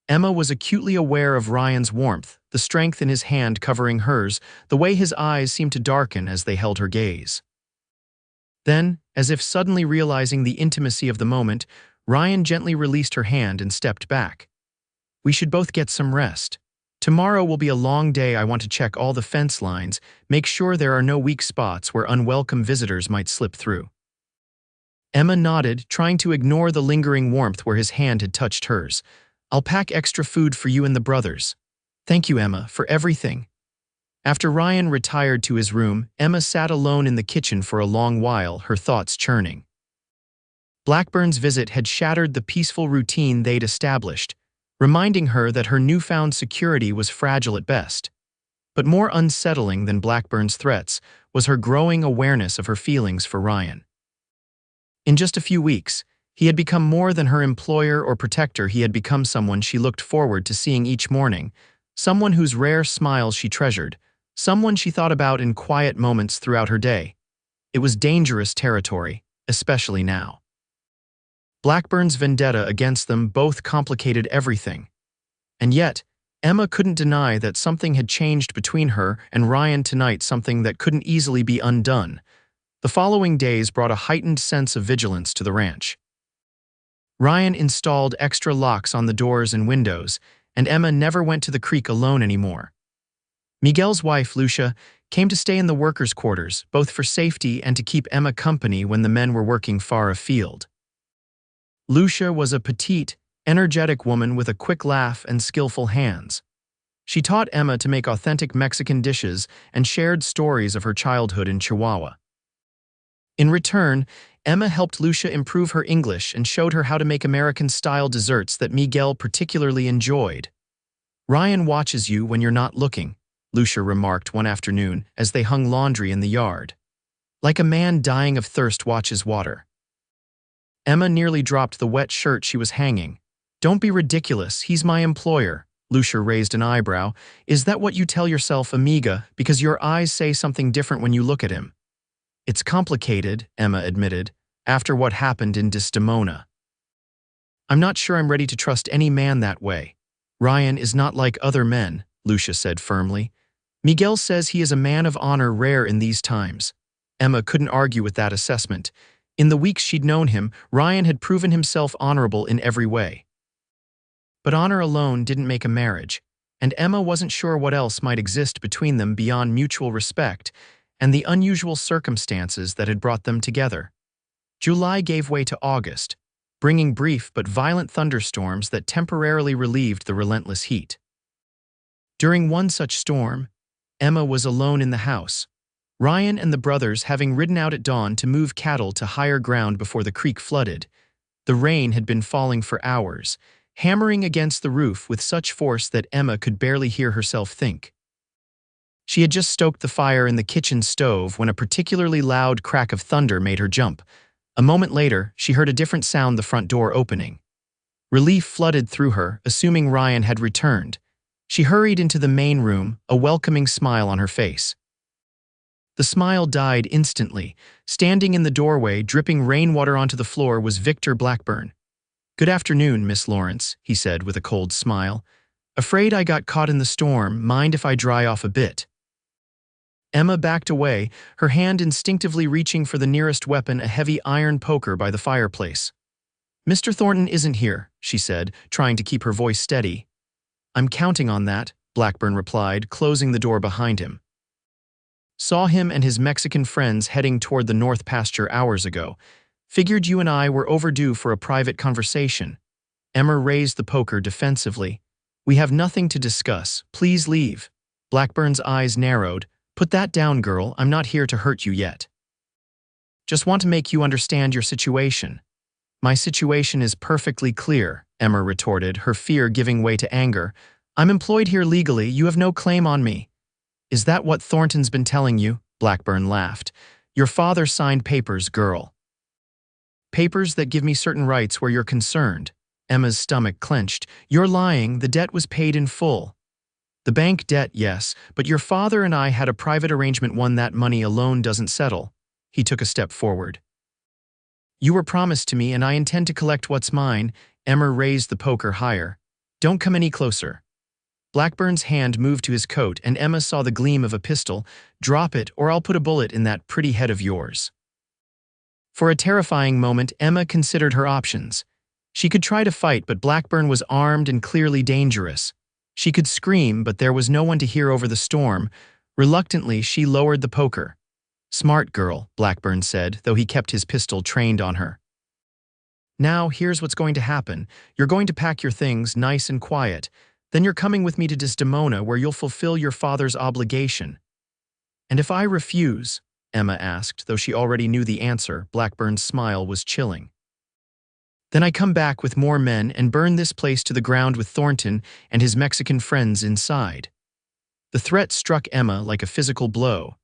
Emma was acutely aware of Ryan's warmth, the strength in his hand covering hers, the way his eyes seemed to darken as they held her gaze. Then, as if suddenly realizing the intimacy of the moment, Ryan gently released her hand and stepped back. "We should both get some rest. Tomorrow will be a long day. I want to check all the fence lines, make sure there are no weak spots where unwelcome visitors might slip through." Emma nodded, trying to ignore the lingering warmth where his hand had touched hers. "I'll pack extra food for you and the brothers." "Thank you, Emma, for everything." After Ryan retired to his room, Emma sat alone in the kitchen for a long while, her thoughts churning. Blackburn's visit had shattered the peaceful routine they'd established, reminding her that her newfound security was fragile at best. But more unsettling than Blackburn's threats was her growing awareness of her feelings for Ryan. In just a few weeks, he had become more than her employer or protector. He had become someone she looked forward to seeing each morning, someone whose rare smiles she treasured, someone she thought about in quiet moments throughout her day. It was dangerous territory, especially now. Blackburn's vendetta against them both complicated everything. And yet, Emma couldn't deny that something had changed between her and Ryan tonight, something that couldn't easily be undone. The following days brought a heightened sense of vigilance to the ranch. Ryan installed extra locks on the doors and windows, and Emma never went to the creek alone anymore. Miguel's wife, Lucia, came to stay in the workers' quarters, both for safety and to keep Emma company when the men were working far afield. Lucia was a petite, energetic woman with a quick laugh and skillful hands. She taught Emma to make authentic Mexican dishes and shared stories of her childhood in Chihuahua. In return, Emma helped Lucia improve her English and showed her how to make American-style desserts that Miguel particularly enjoyed. "Ryan watches you when you're not looking," Lucia remarked one afternoon as they hung laundry in the yard. "Like a man dying of thirst watches water." Emma nearly dropped the wet shirt she was hanging. "Don't be ridiculous, he's my employer." Lucia raised an eyebrow. "Is that what you tell yourself, amiga, because your eyes say something different when you look at him?" "It's complicated," Emma admitted, "after what happened in Desdemona. I'm not sure I'm ready to trust any man that way." "Ryan is not like other men," Lucia said firmly. "Miguel says he is a man of honor, rare in these times." Emma couldn't argue with that assessment. In the weeks she'd known him, Ryan had proven himself honorable in every way. But honor alone didn't make a marriage, and Emma wasn't sure what else might exist between them beyond mutual respect and the unusual circumstances that had brought them together. July gave way to August, bringing brief but violent thunderstorms that temporarily relieved the relentless heat. During one such storm, Emma was alone in the house, Ryan and the brothers having ridden out at dawn to move cattle to higher ground before the creek flooded. The rain had been falling for hours, hammering against the roof with such force that Emma could barely hear herself think. She had just stoked the fire in the kitchen stove when a particularly loud crack of thunder made her jump. A moment later, she heard a different sound, the front door opening. Relief flooded through her, assuming Ryan had returned. She hurried into the main room, a welcoming smile on her face. The smile died instantly. Standing in the doorway, dripping rainwater onto the floor, was Victor Blackburn. "Good afternoon, Miss Lawrence," he said with a cold smile. "Afraid I got caught in the storm. Mind if I dry off a bit?" Emma backed away, her hand instinctively reaching for the nearest weapon, a heavy iron poker by the fireplace. "Mr. Thornton isn't here," she said, trying to keep her voice steady. "I'm counting on that," Blackburn replied, closing the door behind him. "Saw him and his Mexican friends heading toward the north pasture hours ago. Figured you and I were overdue for a private conversation." Emma raised the poker defensively. "We have nothing to discuss. Please leave." Blackburn's eyes narrowed, Put that down, girl. I'm not here to hurt you yet. Just want to make you understand your situation. My situation is perfectly clear, Emma retorted, her fear giving way to anger. I'm employed here legally. You have no claim on me. Is that what Thornton's been telling you? Blackburn laughed. Your father signed papers, girl. Papers that give me certain rights where you're concerned. Emma's stomach clenched. You're lying. The debt was paid in full. The bank debt, yes, but your father and I had a private arrangement, one that money alone doesn't settle. He took a step forward. You were promised to me and I intend to collect what's mine. Emma raised the poker higher. Don't come any closer. Blackburn's hand moved to his coat and Emma saw the gleam of a pistol. Drop it or I'll put a bullet in that pretty head of yours. For a terrifying moment, Emma considered her options. She could try to fight, but Blackburn was armed and clearly dangerous. She could scream, but there was no one to hear over the storm. Reluctantly, she lowered the poker. Smart girl, Blackburn said, though he kept his pistol trained on her. Now, here's what's going to happen. You're going to pack your things nice and quiet. Then you're coming with me to Desdemona, where you'll fulfill your father's obligation. And if I refuse? Emma asked, though she already knew the answer. Blackburn's smile was chilling. Then I come back with more men and burn this place to the ground with Thornton and his Mexican friends inside. The threat struck Emma like a physical blow.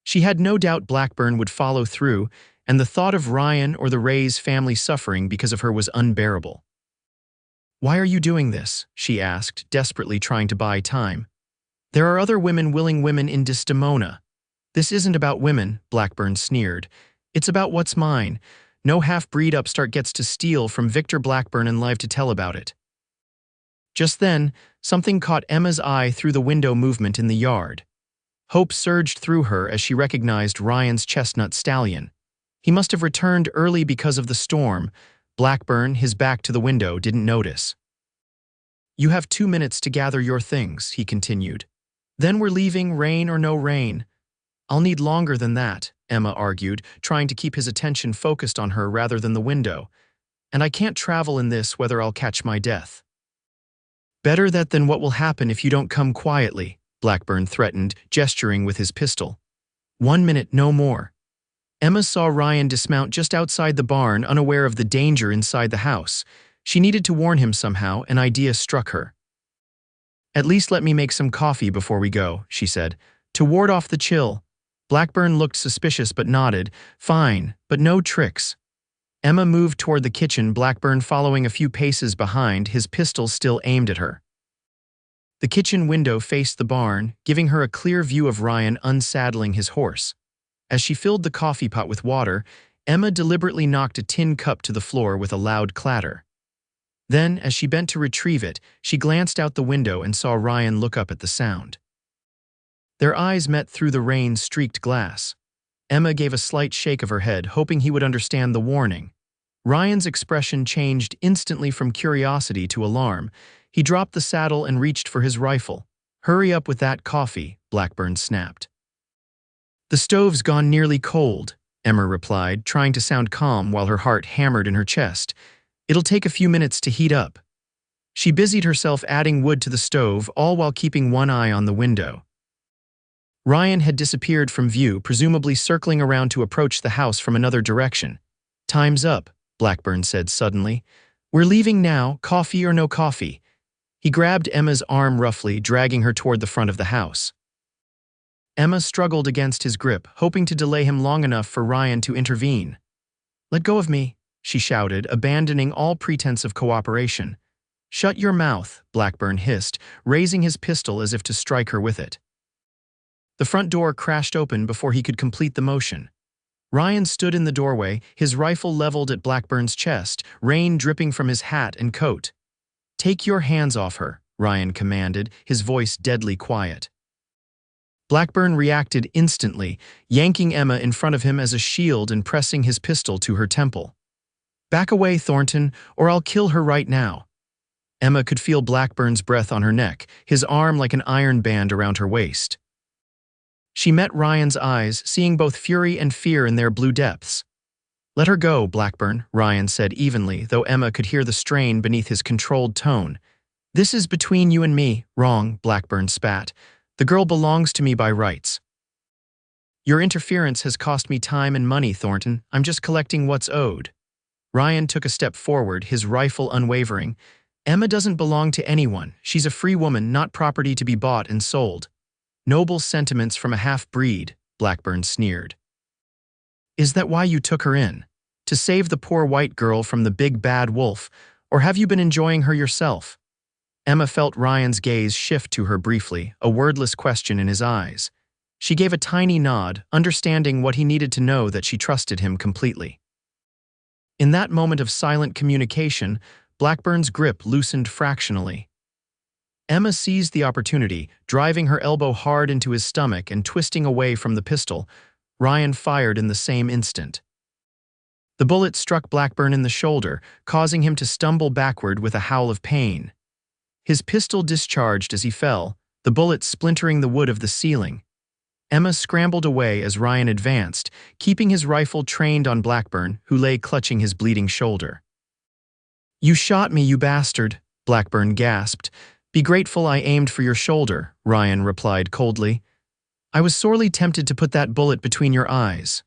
She had no doubt Blackburn would follow through, and the thought of Ryan or the Rays' family suffering because of her was unbearable. Why are you doing this? She asked, desperately trying to buy time. There are other willing women in Desdemona. This isn't about women, Blackburn sneered. It's about what's mine. No half-breed upstart gets to steal from Victor Blackburn and live to tell about it. Just then, something caught Emma's eye through the window movement in the yard. Hope surged through her as she recognized Ryan's chestnut stallion. He must have returned early because of the storm. Blackburn, his back to the window, didn't notice. You have 2 minutes to gather your things, he continued. Then we're leaving, rain or no rain. I'll need longer than that, Emma argued, trying to keep his attention focused on her rather than the window. And I can't travel in this whether I'll catch my death. Better that than what will happen if you don't come quietly, Blackburn threatened, gesturing with his pistol. 1 minute, no more. Emma saw Ryan dismount just outside the barn, unaware of the danger inside the house. She needed to warn him somehow. An idea struck her. At least let me make some coffee before we go, she said, to ward off the chill. Blackburn looked suspicious but nodded. Fine, but no tricks. Emma moved toward the kitchen, Blackburn following a few paces behind, his pistol still aimed at her. The kitchen window faced the barn, giving her a clear view of Ryan unsaddling his horse. As she filled the coffee pot with water, Emma deliberately knocked a tin cup to the floor with a loud clatter. Then, as she bent to retrieve it, she glanced out the window and saw Ryan look up at the sound. Their eyes met through the rain-streaked glass. Emma gave a slight shake of her head, hoping he would understand the warning. Ryan's expression changed instantly from curiosity to alarm. He dropped the saddle and reached for his rifle. Hurry up with that coffee, Blackburn snapped. The stove's gone nearly cold, Emma replied, trying to sound calm while her heart hammered in her chest. It'll take a few minutes to heat up. She busied herself adding wood to the stove, all while keeping one eye on the window. Ryan had disappeared from view, presumably circling around to approach the house from another direction. Time's up, Blackburn said suddenly. We're leaving now, coffee or no coffee. He grabbed Emma's arm roughly, dragging her toward the front of the house. Emma struggled against his grip, hoping to delay him long enough for Ryan to intervene. Let go of me, she shouted, abandoning all pretense of cooperation. Shut your mouth, Blackburn hissed, raising his pistol as if to strike her with it. The front door crashed open before he could complete the motion. Ryan stood in the doorway, his rifle leveled at Blackburn's chest, rain dripping from his hat and coat. Take your hands off her, Ryan commanded, his voice deadly quiet. Blackburn reacted instantly, yanking Emma in front of him as a shield and pressing his pistol to her temple. Back away, Thornton, or I'll kill her right now. Emma could feel Blackburn's breath on her neck, his arm like an iron band around her waist. She met Ryan's eyes, seeing both fury and fear in their blue depths. Let her go, Blackburn, Ryan said evenly, though Emma could hear the strain beneath his controlled tone. This is between you and me. Wrong, Blackburn spat. The girl belongs to me by rights. Your interference has cost me time and money, Thornton. I'm just collecting what's owed. Ryan took a step forward, his rifle unwavering. Emma doesn't belong to anyone. She's a free woman, not property to be bought and sold. Noble sentiments from a half-breed, Blackburn sneered. Is that why you took her in? To save the poor white girl from the big bad wolf, or have you been enjoying her yourself? Emma felt Ryan's gaze shift to her briefly, a wordless question in his eyes. She gave a tiny nod, understanding what he needed to know, that she trusted him completely. In that moment of silent communication, Blackburn's grip loosened fractionally. Emma seized the opportunity, driving her elbow hard into his stomach and twisting away from the pistol. Ryan fired in the same instant. The bullet struck Blackburn in the shoulder, causing him to stumble backward with a howl of pain. His pistol discharged as he fell, the bullet splintering the wood of the ceiling. Emma scrambled away as Ryan advanced, keeping his rifle trained on Blackburn, who lay clutching his bleeding shoulder. "You shot me, you bastard," Blackburn gasped. "Be grateful I aimed for your shoulder," Ryan replied coldly. "I was sorely tempted to put that bullet between your eyes."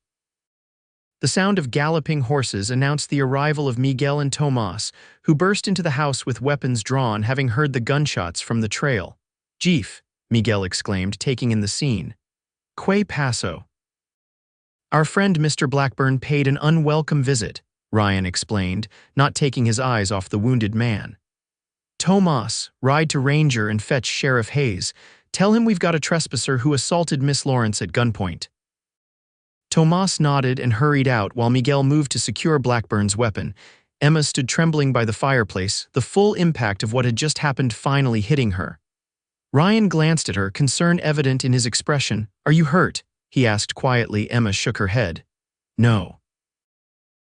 The sound of galloping horses announced the arrival of Miguel and Tomas, who burst into the house with weapons drawn, having heard the gunshots from the trail. "Jeef," Miguel exclaimed, taking in the scene. "Que paso?" "Our friend Mr. Blackburn paid an unwelcome visit," Ryan explained, not taking his eyes off the wounded man. "Tomas, ride to Ranger and fetch Sheriff Hayes. Tell him we've got a trespasser who assaulted Miss Lawrence at gunpoint." Tomas nodded and hurried out while Miguel moved to secure Blackburn's weapon. Emma stood trembling by the fireplace, the full impact of what had just happened finally hitting her. Ryan glanced at her, concern evident in his expression. "Are you hurt?" he asked quietly. Emma shook her head. "No."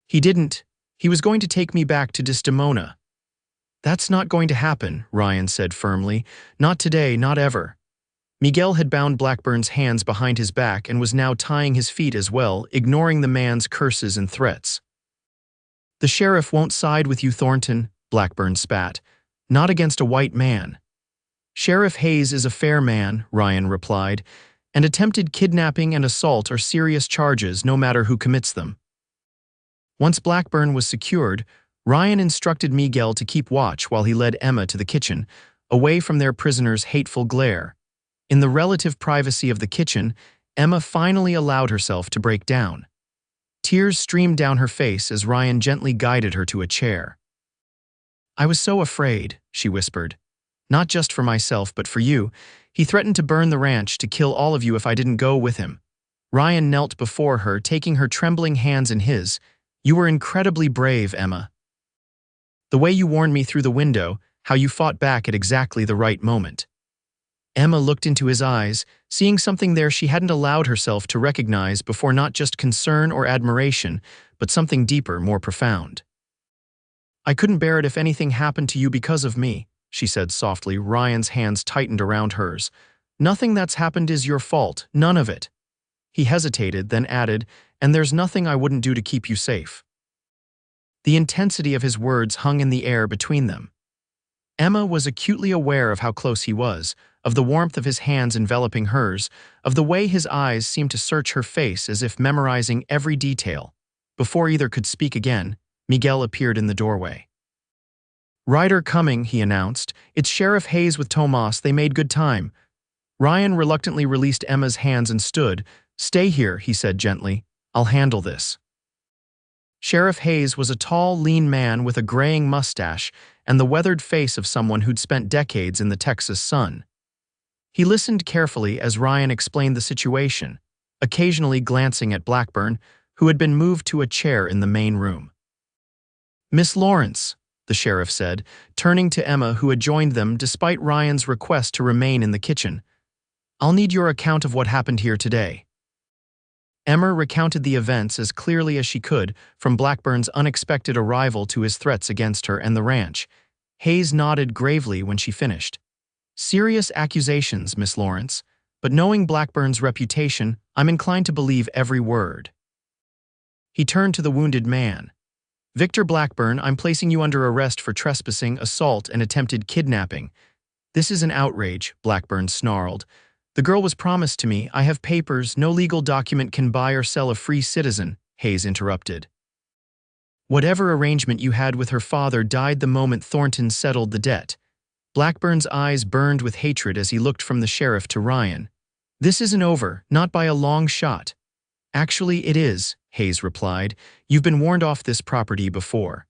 "He didn't. He was going to take me back to Desdemona." "That's not going to happen," Ryan said firmly. "Not today, not ever." Miguel had bound Blackburn's hands behind his back and was now tying his feet as well, ignoring the man's curses and threats. "The sheriff won't side with you, Thornton," Blackburn spat. "Not against a white man." "Sheriff Hayes is a fair man," Ryan replied, "and attempted kidnapping and assault are serious charges no matter who commits them." Once Blackburn was secured, Ryan instructed Miguel to keep watch while he led Emma to the kitchen, away from their prisoner's hateful glare. In the relative privacy of the kitchen, Emma finally allowed herself to break down. Tears streamed down her face as Ryan gently guided her to a chair. "I was so afraid," she whispered. "Not just for myself, but for you. He threatened to burn the ranch, to kill all of you if I didn't go with him." Ryan knelt before her, taking her trembling hands in his. "You were incredibly brave, Emma. The way you warned me through the window, how you fought back at exactly the right moment." Emma looked into his eyes, seeing something there she hadn't allowed herself to recognize before, not just concern or admiration, but something deeper, more profound. "I couldn't bear it if anything happened to you because of me," she said softly. Ryan's hands tightened around hers. "Nothing that's happened is your fault, none of it." He hesitated, then added, "And there's nothing I wouldn't do to keep you safe." The intensity of his words hung in the air between them. Emma was acutely aware of how close he was, of the warmth of his hands enveloping hers, of the way his eyes seemed to search her face as if memorizing every detail. Before either could speak again, Miguel appeared in the doorway. "Rider coming," he announced. "It's Sheriff Hayes with Tomas. They made good time." Ryan reluctantly released Emma's hands and stood. "Stay here," he said gently. "I'll handle this." Sheriff Hayes was a tall, lean man with a graying mustache and the weathered face of someone who'd spent decades in the Texas sun. He listened carefully as Ryan explained the situation, occasionally glancing at Blackburn, who had been moved to a chair in the main room. "Miss Lawrence," the sheriff said, turning to Emma, who had joined them despite Ryan's request to remain in the kitchen. "I'll need your account of what happened here today." Emma recounted the events as clearly as she could, from Blackburn's unexpected arrival to his threats against her and the ranch. Hayes nodded gravely when she finished. "Serious accusations, Miss Lawrence, but knowing Blackburn's reputation, I'm inclined to believe every word." He turned to the wounded man. "Victor Blackburn, I'm placing you under arrest for trespassing, assault, and attempted kidnapping." "This is an outrage," Blackburn snarled. The girl was promised to me. I have papers. No legal document can buy or sell a free citizen, Hayes interrupted. Whatever arrangement you had with her father died the moment Thornton settled the debt. Blackburn's eyes burned with hatred as he looked from the sheriff to Ryan. This isn't over, not by a long shot. Actually, it is, Hayes replied. You've been warned off this property before.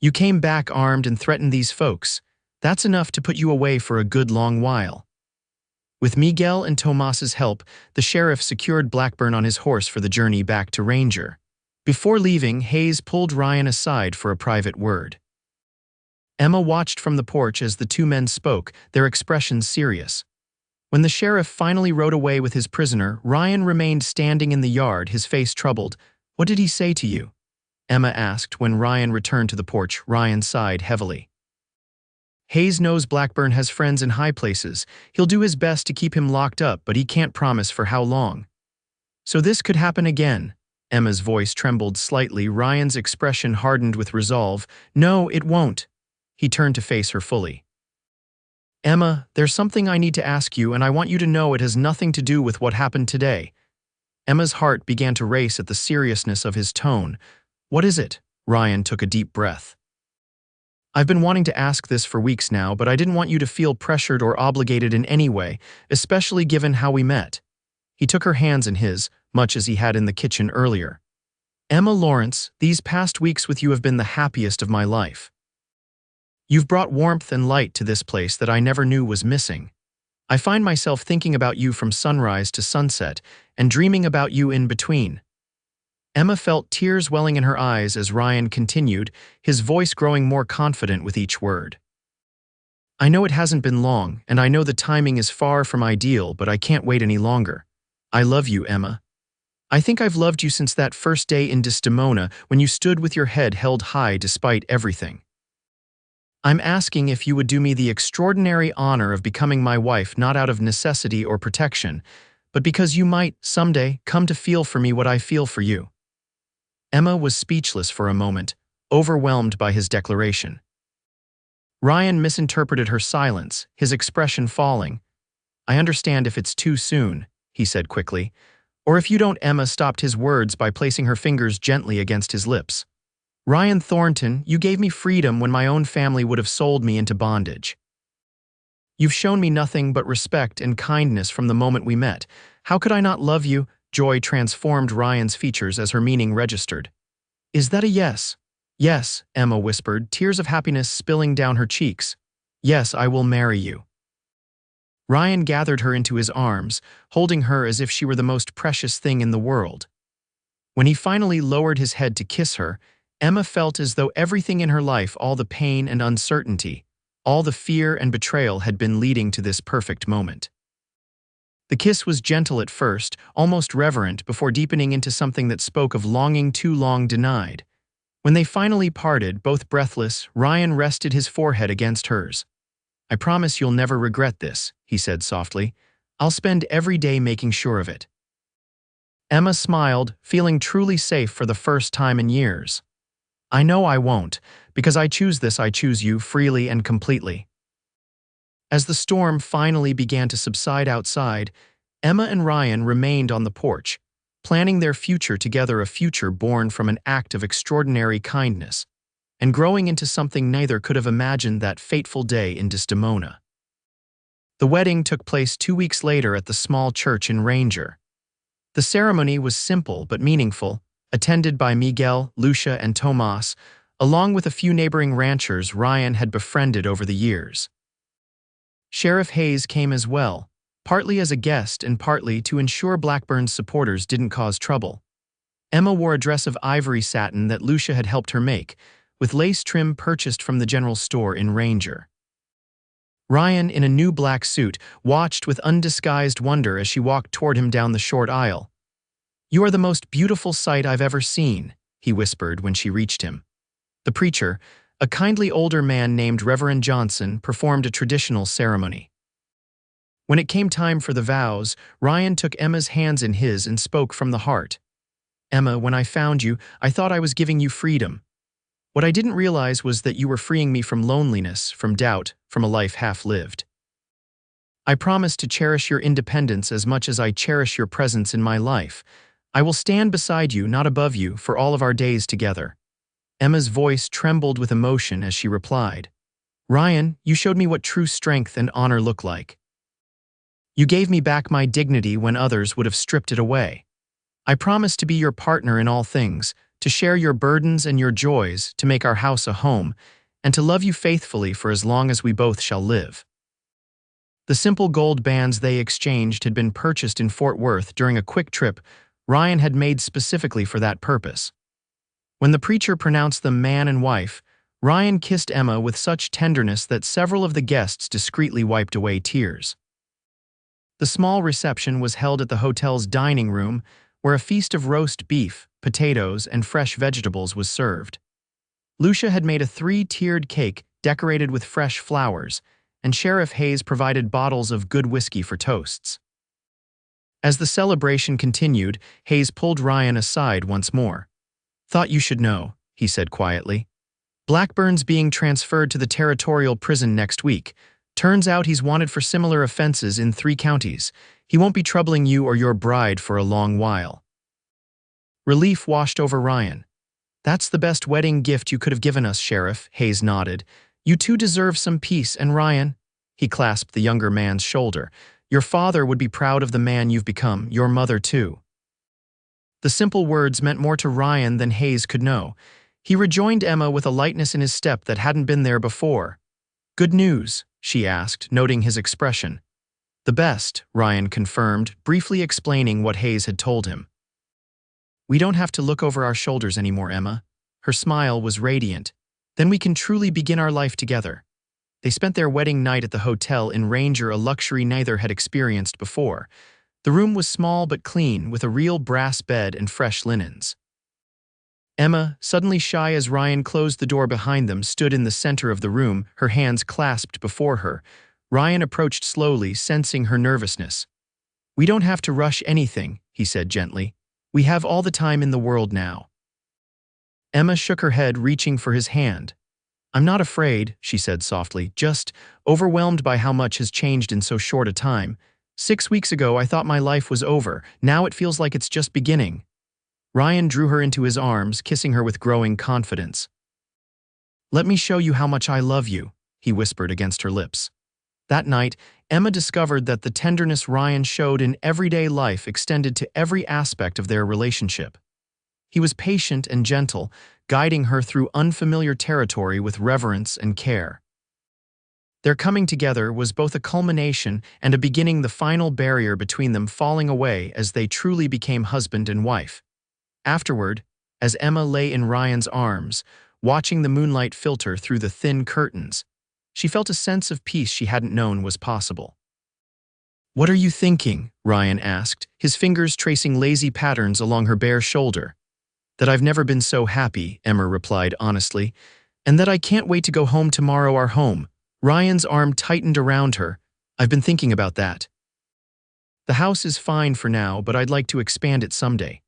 You came back armed and threatened these folks. That's enough to put you away for a good long while. With Miguel and Tomas's help, the sheriff secured Blackburn on his horse for the journey back to Ranger. Before leaving, Hayes pulled Ryan aside for a private word. Emma watched from the porch as the two men spoke, their expressions serious. When the sheriff finally rode away with his prisoner, Ryan remained standing in the yard, his face troubled. What did he say to you? Emma asked when Ryan returned to the porch. Ryan sighed heavily. Hayes knows Blackburn has friends in high places. He'll do his best to keep him locked up, but he can't promise for how long. So this could happen again. Emma's voice trembled slightly. Ryan's expression hardened with resolve. No, it won't. He turned to face her fully. Emma, there's something I need to ask you, and I want you to know it has nothing to do with what happened today. Emma's heart began to race at the seriousness of his tone. What is it? Ryan took a deep breath. I've been wanting to ask this for weeks now, but I didn't want you to feel pressured or obligated in any way, especially given how we met. He took her hands in his, much as he had in the kitchen earlier. Emma Lawrence, these past weeks with you have been the happiest of my life. You've brought warmth and light to this place that I never knew was missing. I find myself thinking about you from sunrise to sunset and dreaming about you in between. Emma felt tears welling in her eyes as Ryan continued, his voice growing more confident with each word. I know it hasn't been long, and I know the timing is far from ideal, but I can't wait any longer. I love you, Emma. I think I've loved you since that first day in Desdemona when you stood with your head held high despite everything. I'm asking if you would do me the extraordinary honor of becoming my wife not out of necessity or protection, but because you might, someday, come to feel for me what I feel for you. Emma was speechless for a moment, overwhelmed by his declaration. Ryan misinterpreted her silence, his expression falling. I understand if it's too soon, he said quickly. Or if you don't. Emma stopped his words by placing her fingers gently against his lips. Ryan Thornton, you gave me freedom when my own family would have sold me into bondage. You've shown me nothing but respect and kindness from the moment we met. How could I not love you? Joy transformed Ryan's features as her meaning registered. Is that a yes? Yes, Emma whispered, tears of happiness spilling down her cheeks. Yes, I will marry you. Ryan gathered her into his arms, holding her as if she were the most precious thing in the world. When he finally lowered his head to kiss her, Emma felt as though everything in her life, all the pain and uncertainty, all the fear and betrayal had been leading to this perfect moment. The kiss was gentle at first, almost reverent, before deepening into something that spoke of longing too long denied. When they finally parted, both breathless, Ryan rested his forehead against hers. I promise you'll never regret this, he said softly. I'll spend every day making sure of it. Emma smiled, feeling truly safe for the first time in years. I know I won't, because I choose this. I choose you freely and completely. As the storm finally began to subside outside, Emma and Ryan remained on the porch, planning their future together, a future born from an act of extraordinary kindness, and growing into something neither could have imagined that fateful day in Desdemona. The wedding took place 2 weeks later at the small church in Ranger. The ceremony was simple but meaningful, attended by Miguel, Lucia, and Tomas, along with a few neighboring ranchers Ryan had befriended over the years. Sheriff Hayes came as well, partly as a guest and partly to ensure Blackburn's supporters didn't cause trouble. Emma wore a dress of ivory satin that Lucia had helped her make, with lace trim purchased from the general store in Ranger. Ryan, in a new black suit, watched with undisguised wonder as she walked toward him down the short aisle. You are the most beautiful sight I've ever seen, he whispered when she reached him. The preacher, a kindly older man named Reverend Johnson, performed a traditional ceremony. When it came time for the vows, Ryan took Emma's hands in his and spoke from the heart. Emma, when I found you, I thought I was giving you freedom. What I didn't realize was that you were freeing me from loneliness, from doubt, from a life half lived. I promise to cherish your independence as much as I cherish your presence in my life. I will stand beside you, not above you, for all of our days together." Emma's voice trembled with emotion as she replied, "Ryan, you showed me what true strength and honor look like. You gave me back my dignity when others would have stripped it away. I promise to be your partner in all things, to share your burdens and your joys, to make our house a home, and to love you faithfully for as long as we both shall live." The simple gold bands they exchanged had been purchased in Fort Worth during a quick trip Ryan had made specifically for that purpose. When the preacher pronounced them man and wife, Ryan kissed Emma with such tenderness that several of the guests discreetly wiped away tears. The small reception was held at the hotel's dining room, where a feast of roast beef, potatoes, and fresh vegetables was served. Lucia had made a 3-tiered cake decorated with fresh flowers, and Sheriff Hayes provided bottles of good whiskey for toasts. As the celebration continued, Hayes pulled Ryan aside once more. "Thought you should know," he said quietly. "Blackburn's being transferred to the territorial prison next week. Turns out he's wanted for similar offenses in 3 counties. He won't be troubling you or your bride for a long while." Relief washed over Ryan. "That's the best wedding gift you could have given us, Sheriff," Hayes nodded. "You two deserve some peace, and Ryan," he clasped the younger man's shoulder, "your father would be proud of the man you've become, your mother too." The simple words meant more to Ryan than Hayes could know. He rejoined Emma with a lightness in his step that hadn't been there before. "Good news?" she asked, noting his expression. "The best," Ryan confirmed, briefly explaining what Hayes had told him. "We don't have to look over our shoulders anymore, Emma." Her smile was radiant. "Then we can truly begin our life together." They spent their wedding night at the hotel in Ranger, a luxury neither had experienced before. The room was small but clean, with a real brass bed and fresh linens. Emma, suddenly shy as Ryan closed the door behind them, stood in the center of the room, her hands clasped before her. Ryan approached slowly, sensing her nervousness. "We don't have to rush anything," he said gently. "We have all the time in the world now." Emma shook her head, reaching for his hand. "I'm not afraid," she said softly, "just overwhelmed by how much has changed in so short a time. 6 weeks ago I thought my life was over. Now it feels like it's just beginning." Ryan drew her into his arms, kissing her with growing confidence. "Let me show you how much I love you," he whispered against her lips. That night, Emma discovered that the tenderness Ryan showed in everyday life extended to every aspect of their relationship. He was patient and gentle, guiding her through unfamiliar territory with reverence and care. Their coming together was both a culmination and a beginning, the final barrier between them falling away as they truly became husband and wife. Afterward, as Emma lay in Ryan's arms, watching the moonlight filter through the thin curtains, she felt a sense of peace she hadn't known was possible. "What are you thinking?" Ryan asked, his fingers tracing lazy patterns along her bare shoulder. "That I've never been so happy," Emma replied honestly, "and that I can't wait to go home tomorrow, our home." Ryan's arm tightened around her. "I've been thinking about that. The house is fine for now, but I'd like to expand it someday.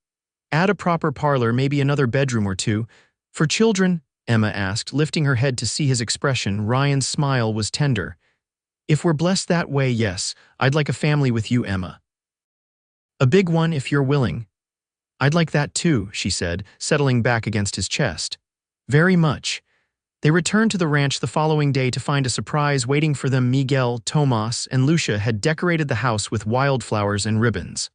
Add a proper parlor, maybe another bedroom or 2. For children?" Emma asked, lifting her head to see his expression. Ryan's smile was tender. "If we're blessed that way, yes. I'd like a family with you, Emma. A big one if you're willing." "I'd like that too," she said, settling back against his chest. "Very much." They returned to the ranch the following day to find a surprise waiting for them. Miguel, Tomas, and Lucia had decorated the house with wildflowers and ribbons.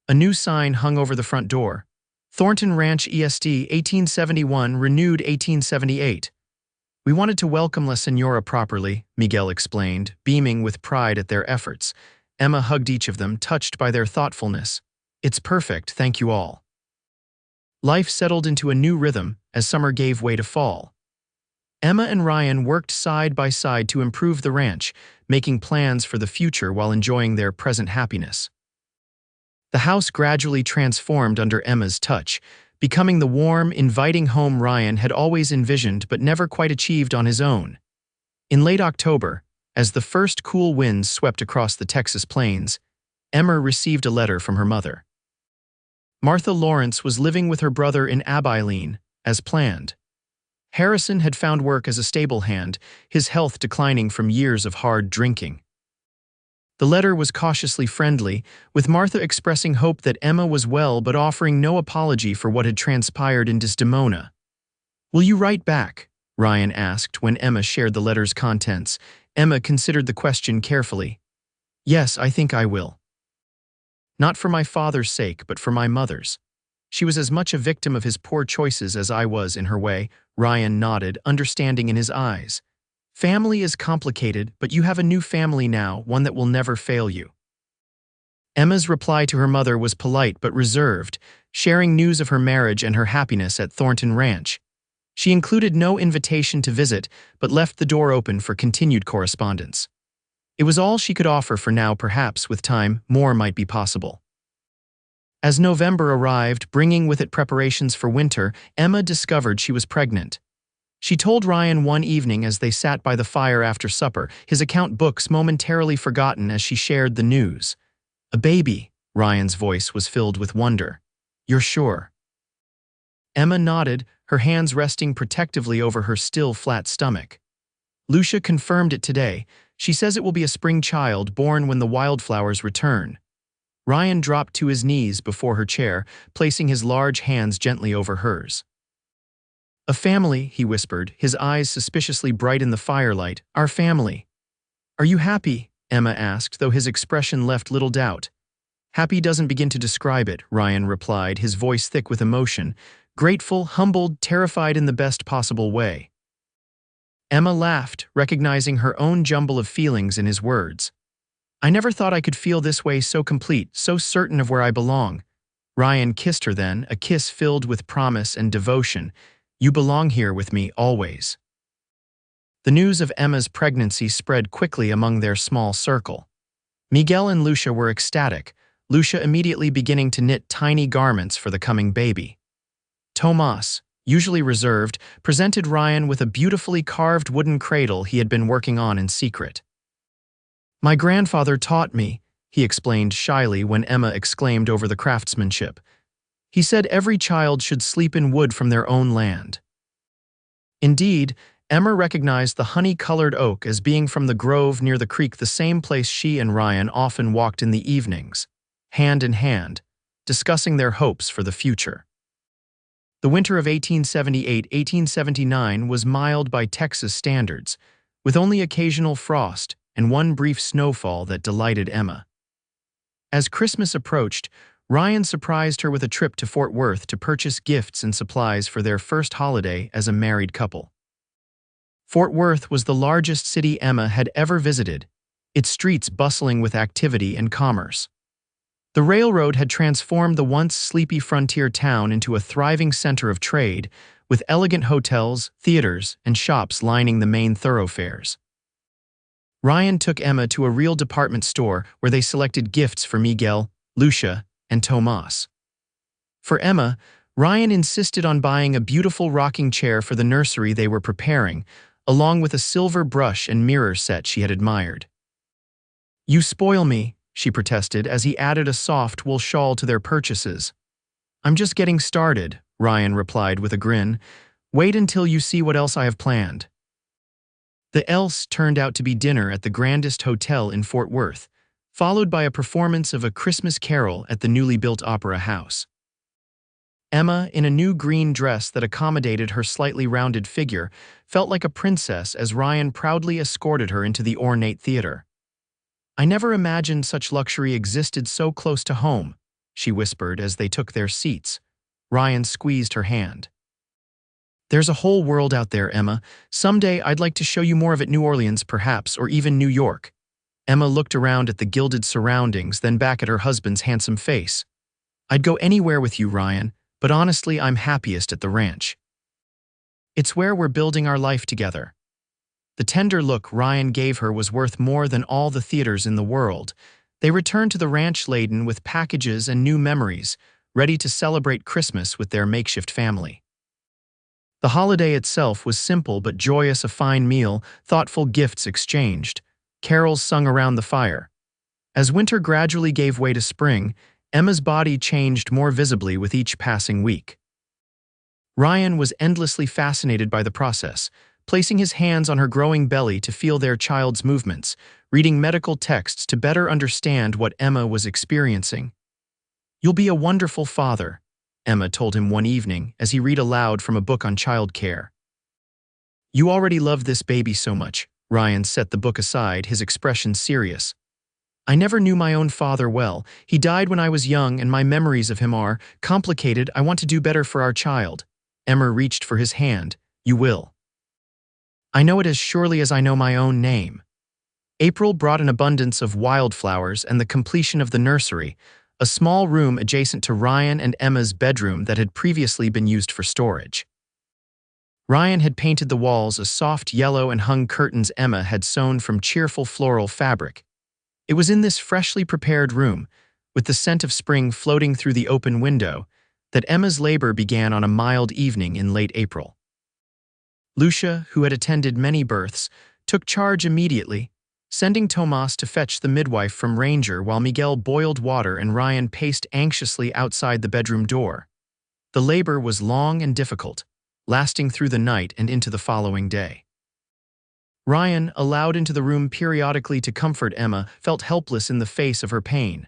A new sign hung over the front door. "Thornton Ranch ESD 1871, renewed 1878. We wanted to welcome La Senora properly," Miguel explained, beaming with pride at their efforts. Emma hugged each of them, touched by their thoughtfulness. "It's perfect, thank you all." Life settled into a new rhythm as summer gave way to fall. Emma and Ryan worked side by side to improve the ranch, making plans for the future while enjoying their present happiness. The house gradually transformed under Emma's touch, becoming the warm, inviting home Ryan had always envisioned but never quite achieved on his own. In late October, as the first cool winds swept across the Texas plains, Emma received a letter from her mother. Martha Lawrence was living with her brother in Abilene, as planned. Harrison had found work as a stable hand, his health declining from years of hard drinking. The letter was cautiously friendly, with Martha expressing hope that Emma was well but offering no apology for what had transpired in Desdemona. "Will you write back?" Ryan asked when Emma shared the letter's contents. Emma considered the question carefully. "Yes, I think I will. Not for my father's sake, but for my mother's. She was as much a victim of his poor choices as I was in her way." Ryan nodded, understanding in his eyes. "Family is complicated, but you have a new family now, one that will never fail you." Emma's reply to her mother was polite but reserved, sharing news of her marriage and her happiness at Thornton Ranch. She included no invitation to visit, but left the door open for continued correspondence. It was all she could offer for now. Perhaps, with time, more might be possible. As November arrived, bringing with it preparations for winter, Emma discovered she was pregnant. She told Ryan one evening as they sat by the fire after supper, his account books momentarily forgotten as she shared the news. "A baby," Ryan's voice was filled with wonder. "You're sure?" Emma nodded, her hands resting protectively over her still flat stomach. "Lucia confirmed it today. She says it will be a spring child born when the wildflowers return." Ryan dropped to his knees before her chair, placing his large hands gently over hers. "A family," he whispered, his eyes suspiciously bright in the firelight. "Our family." "Are you happy?" Emma asked, though his expression left little doubt. "Happy doesn't begin to describe it," Ryan replied, his voice thick with emotion. "Grateful, humbled, terrified in the best possible way." Emma laughed, recognizing her own jumble of feelings in his words. "I never thought I could feel this way, so complete, so certain of where I belong." Ryan kissed her then, a kiss filled with promise and devotion. "You belong here with me, always." The news of Emma's pregnancy spread quickly among their small circle. Miguel and Lucia were ecstatic, Lucia immediately beginning to knit tiny garments for the coming baby. Tomas, usually reserved, presented Ryan with a beautifully carved wooden cradle he had been working on in secret. "My grandfather taught me," he explained shyly when Emma exclaimed over the craftsmanship. "He said every child should sleep in wood from their own land." Indeed, Emma recognized the honey-colored oak as being from the grove near the creek, the same place she and Ryan often walked in the evenings, hand in hand, discussing their hopes for the future. The winter of 1878-1879 was mild by Texas standards, with only occasional frost and one brief snowfall that delighted Emma. As Christmas approached, Ryan surprised her with a trip to Fort Worth to purchase gifts and supplies for their first holiday as a married couple. Fort Worth was the largest city Emma had ever visited, its streets bustling with activity and commerce. The railroad had transformed the once sleepy frontier town into a thriving center of trade, with elegant hotels, theaters, and shops lining the main thoroughfares. Ryan took Emma to a real department store where they selected gifts for Miguel, Lucia, and Tomas. For Emma, Ryan insisted on buying a beautiful rocking chair for the nursery they were preparing, along with a silver brush and mirror set she had admired. "You spoil me," she protested as he added a soft wool shawl to their purchases. "I'm just getting started," Ryan replied with a grin. "Wait until you see what else I have planned." The else turned out to be dinner at the grandest hotel in Fort Worth, followed by a performance of A Christmas Carol at the newly built Opera House. Emma, in a new green dress that accommodated her slightly rounded figure, felt like a princess as Ryan proudly escorted her into the ornate theater. "I never imagined such luxury existed so close to home," she whispered as they took their seats. Ryan squeezed her hand. "There's a whole world out there, Emma. Someday I'd like to show you more of it. New Orleans, perhaps, or even New York." Emma looked around at the gilded surroundings, then back at her husband's handsome face. "I'd go anywhere with you, Ryan, but honestly, I'm happiest at the ranch. It's where we're building our life together." The tender look Ryan gave her was worth more than all the theaters in the world. They returned to the ranch laden with packages and new memories, ready to celebrate Christmas with their makeshift family. The holiday itself was simple but joyous, a fine meal, thoughtful gifts exchanged, carols sung around the fire. As winter gradually gave way to spring, Emma's body changed more visibly with each passing week. Ryan was endlessly fascinated by the process, placing his hands on her growing belly to feel their child's movements, reading medical texts to better understand what Emma was experiencing. "You'll be a wonderful father," Emma told him one evening as he read aloud from a book on childcare. "You already love this baby so much." Ryan set the book aside, his expression serious. "I never knew my own father well. He died when I was young, and my memories of him are complicated. I want to do better for our child." Emma reached for his hand. "You will. I know it as surely as I know my own name." April brought an abundance of wildflowers and the completion of the nursery, a small room adjacent to Ryan and Emma's bedroom that had previously been used for storage. Ryan had painted the walls a soft yellow and hung curtains Emma had sewn from cheerful floral fabric. It was in this freshly prepared room, with the scent of spring floating through the open window, that Emma's labor began on a mild evening in late April. Lucia, who had attended many births, took charge immediately, sending Tomas to fetch the midwife from Ranger while Miguel boiled water and Ryan paced anxiously outside the bedroom door. The labor was long and difficult, lasting through the night and into the following day. Ryan, allowed into the room periodically to comfort Emma, felt helpless in the face of her pain.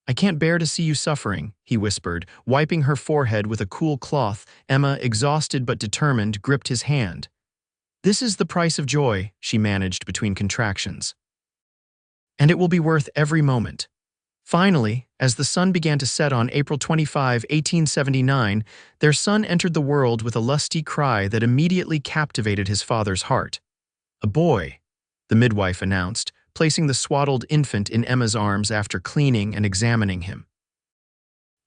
"I can't bear to see you suffering," he whispered, wiping her forehead with a cool cloth. Emma, exhausted but determined, gripped his hand. "This is the price of joy," she managed between contractions. "And it will be worth every moment." Finally, as the sun began to set on April 25, 1879, their son entered the world with a lusty cry that immediately captivated his father's heart. "A boy," the midwife announced, placing the swaddled infant in Emma's arms after cleaning and examining him.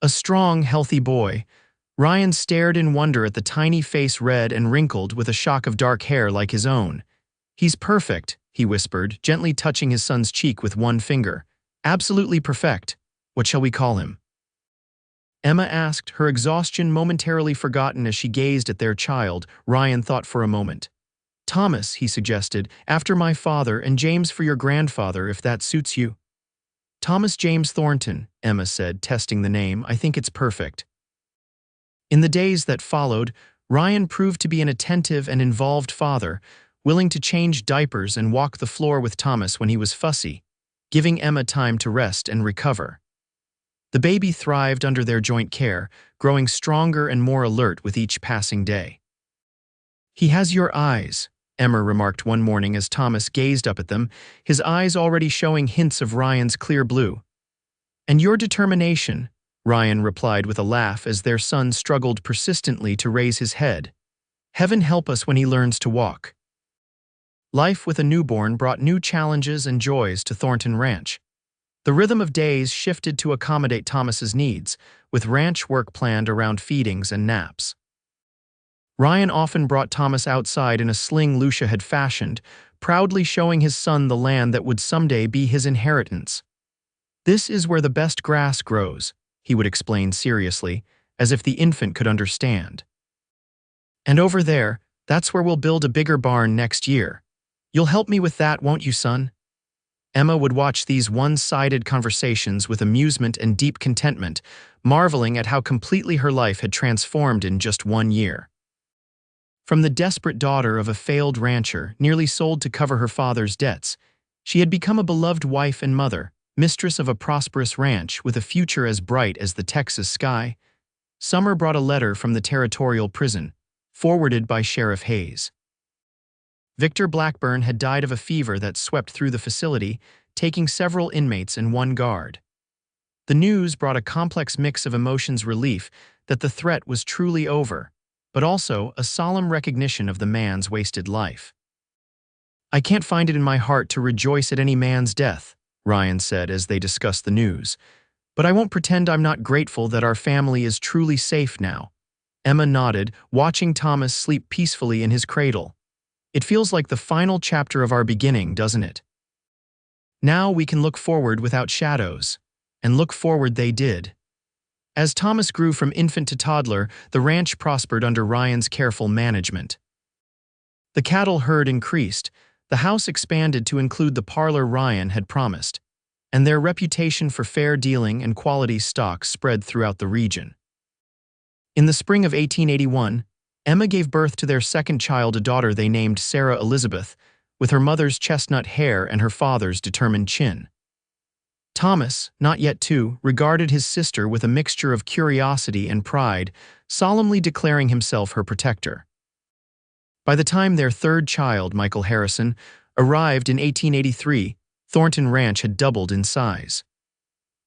A strong, healthy boy. Ryan stared in wonder at the tiny face, red and wrinkled with a shock of dark hair like his own. "He's perfect," he whispered, gently touching his son's cheek with one finger. "Absolutely perfect. What shall we call him?" Emma asked, her exhaustion momentarily forgotten as she gazed at their child. Ryan thought for a moment. "Thomas," he suggested, "after my father, and James for your grandfather, if that suits you." "Thomas James Thornton," Emma said, testing the name. "I think it's perfect." In the days that followed, Ryan proved to be an attentive and involved father, willing to change diapers and walk the floor with Thomas when he was fussy, giving Emma time to rest and recover. The baby thrived under their joint care, growing stronger and more alert with each passing day. "He has your eyes," Emma remarked one morning as Thomas gazed up at them, his eyes already showing hints of Ryan's clear blue. "And your determination," Ryan replied with a laugh as their son struggled persistently to raise his head. "Heaven help us when he learns to walk." Life with a newborn brought new challenges and joys to Thornton Ranch. The rhythm of days shifted to accommodate Thomas's needs, with ranch work planned around feedings and naps. Ryan often brought Thomas outside in a sling Lucia had fashioned, proudly showing his son the land that would someday be his inheritance. "This is where the best grass grows," he would explain seriously, as if the infant could understand. "And over there, that's where we'll build a bigger barn next year. You'll help me with that, won't you, son?" Emma would watch these one-sided conversations with amusement and deep contentment, marveling at how completely her life had transformed in just 1 year. From the desperate daughter of a failed rancher, nearly sold to cover her father's debts, she had become a beloved wife and mother, mistress of a prosperous ranch with a future as bright as the Texas sky. Summer brought a letter from the territorial prison, forwarded by Sheriff Hayes. Victor Blackburn had died of a fever that swept through the facility, taking several inmates and one guard. The news brought a complex mix of emotions: relief that the threat was truly over, but also a solemn recognition of the man's wasted life. "I can't find it in my heart to rejoice at any man's death," Ryan said as they discussed the news, "but I won't pretend I'm not grateful that our family is truly safe now." Emma nodded, watching Thomas sleep peacefully in his cradle. "It feels like the final chapter of our beginning, doesn't it? Now we can look forward without shadows." And look forward they did. As Thomas grew from infant to toddler, the ranch prospered under Ryan's careful management. The cattle herd increased, the house expanded to include the parlor Ryan had promised, and their reputation for fair dealing and quality stock spread throughout the region. In the spring of 1881, Emma gave birth to their second child, a daughter they named Sarah Elizabeth, with her mother's chestnut hair and her father's determined chin. Thomas, not yet 2, regarded his sister with a mixture of curiosity and pride, solemnly declaring himself her protector. By the time their third child, Michael Harrison, arrived in 1883, Thornton Ranch had doubled in size.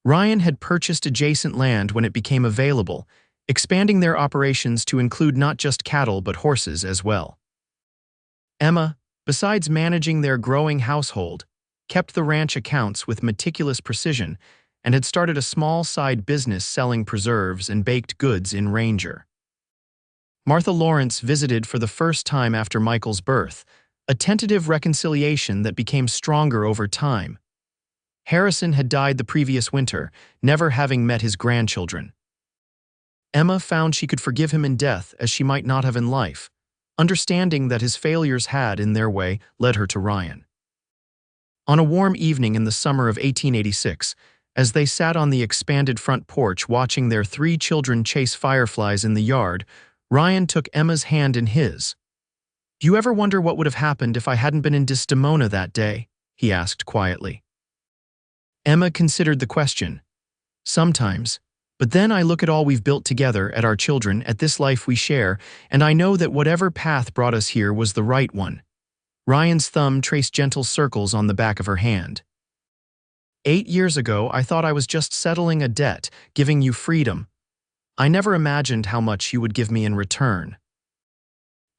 Ryan had purchased adjacent land when it became available, expanding their operations to include not just cattle but horses as well. Emma, besides managing their growing household, kept the ranch accounts with meticulous precision and had started a small side business selling preserves and baked goods in Ranger. Martha Lawrence visited for the first time after Michael's birth, a tentative reconciliation that became stronger over time. Harrison had died the previous winter, never having met his grandchildren. Emma found she could forgive him in death as she might not have in life, understanding that his failures had, in their way, led her to Ryan. On a warm evening in the summer of 1886, as they sat on the expanded front porch watching their 3 children chase fireflies in the yard, Ryan took Emma's hand in his. "Do you ever wonder what would have happened if I hadn't been in Desdemona that day?" he asked quietly. Emma considered the question. "Sometimes. But then I look at all we've built together, at our children, at this life we share, and I know that whatever path brought us here was the right one." Ryan's thumb traced gentle circles on the back of her hand. "8 years ago, I thought I was just settling a debt, giving you freedom. I never imagined how much you would give me in return."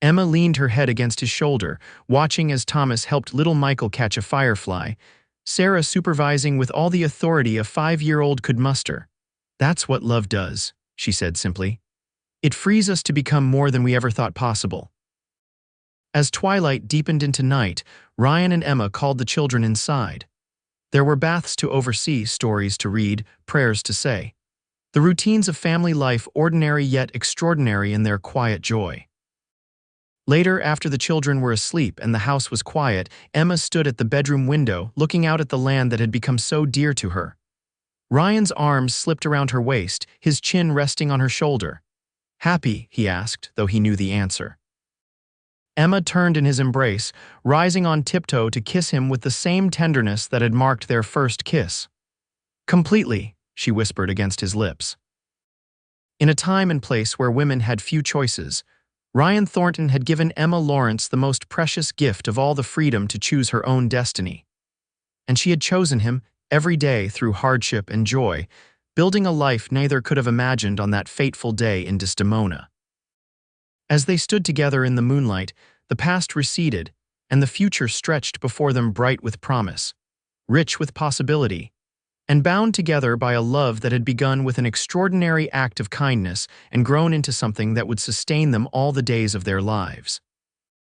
Emma leaned her head against his shoulder, watching as Thomas helped little Michael catch a firefly, Sarah supervising with all the authority a 5-year-old could muster. "That's what love does," she said simply. "It frees us to become more than we ever thought possible." As twilight deepened into night, Ryan and Emma called the children inside. There were baths to oversee, stories to read, prayers to say. The routines of family life, ordinary yet extraordinary in their quiet joy. Later, after the children were asleep and the house was quiet, Emma stood at the bedroom window, looking out at the land that had become so dear to her. Ryan's arms slipped around her waist, his chin resting on her shoulder. "Happy?" he asked, though he knew the answer. Emma turned in his embrace, rising on tiptoe to kiss him with the same tenderness that had marked their first kiss. "Completely," she whispered against his lips. In a time and place where women had few choices, Ryan Thornton had given Emma Lawrence the most precious gift of all, the freedom to choose her own destiny. And she had chosen him every day through hardship and joy, building a life neither could have imagined on that fateful day in Desdemona. As they stood together in the moonlight, the past receded, and the future stretched before them, bright with promise, rich with possibility, and bound together by a love that had begun with an extraordinary act of kindness and grown into something that would sustain them all the days of their lives.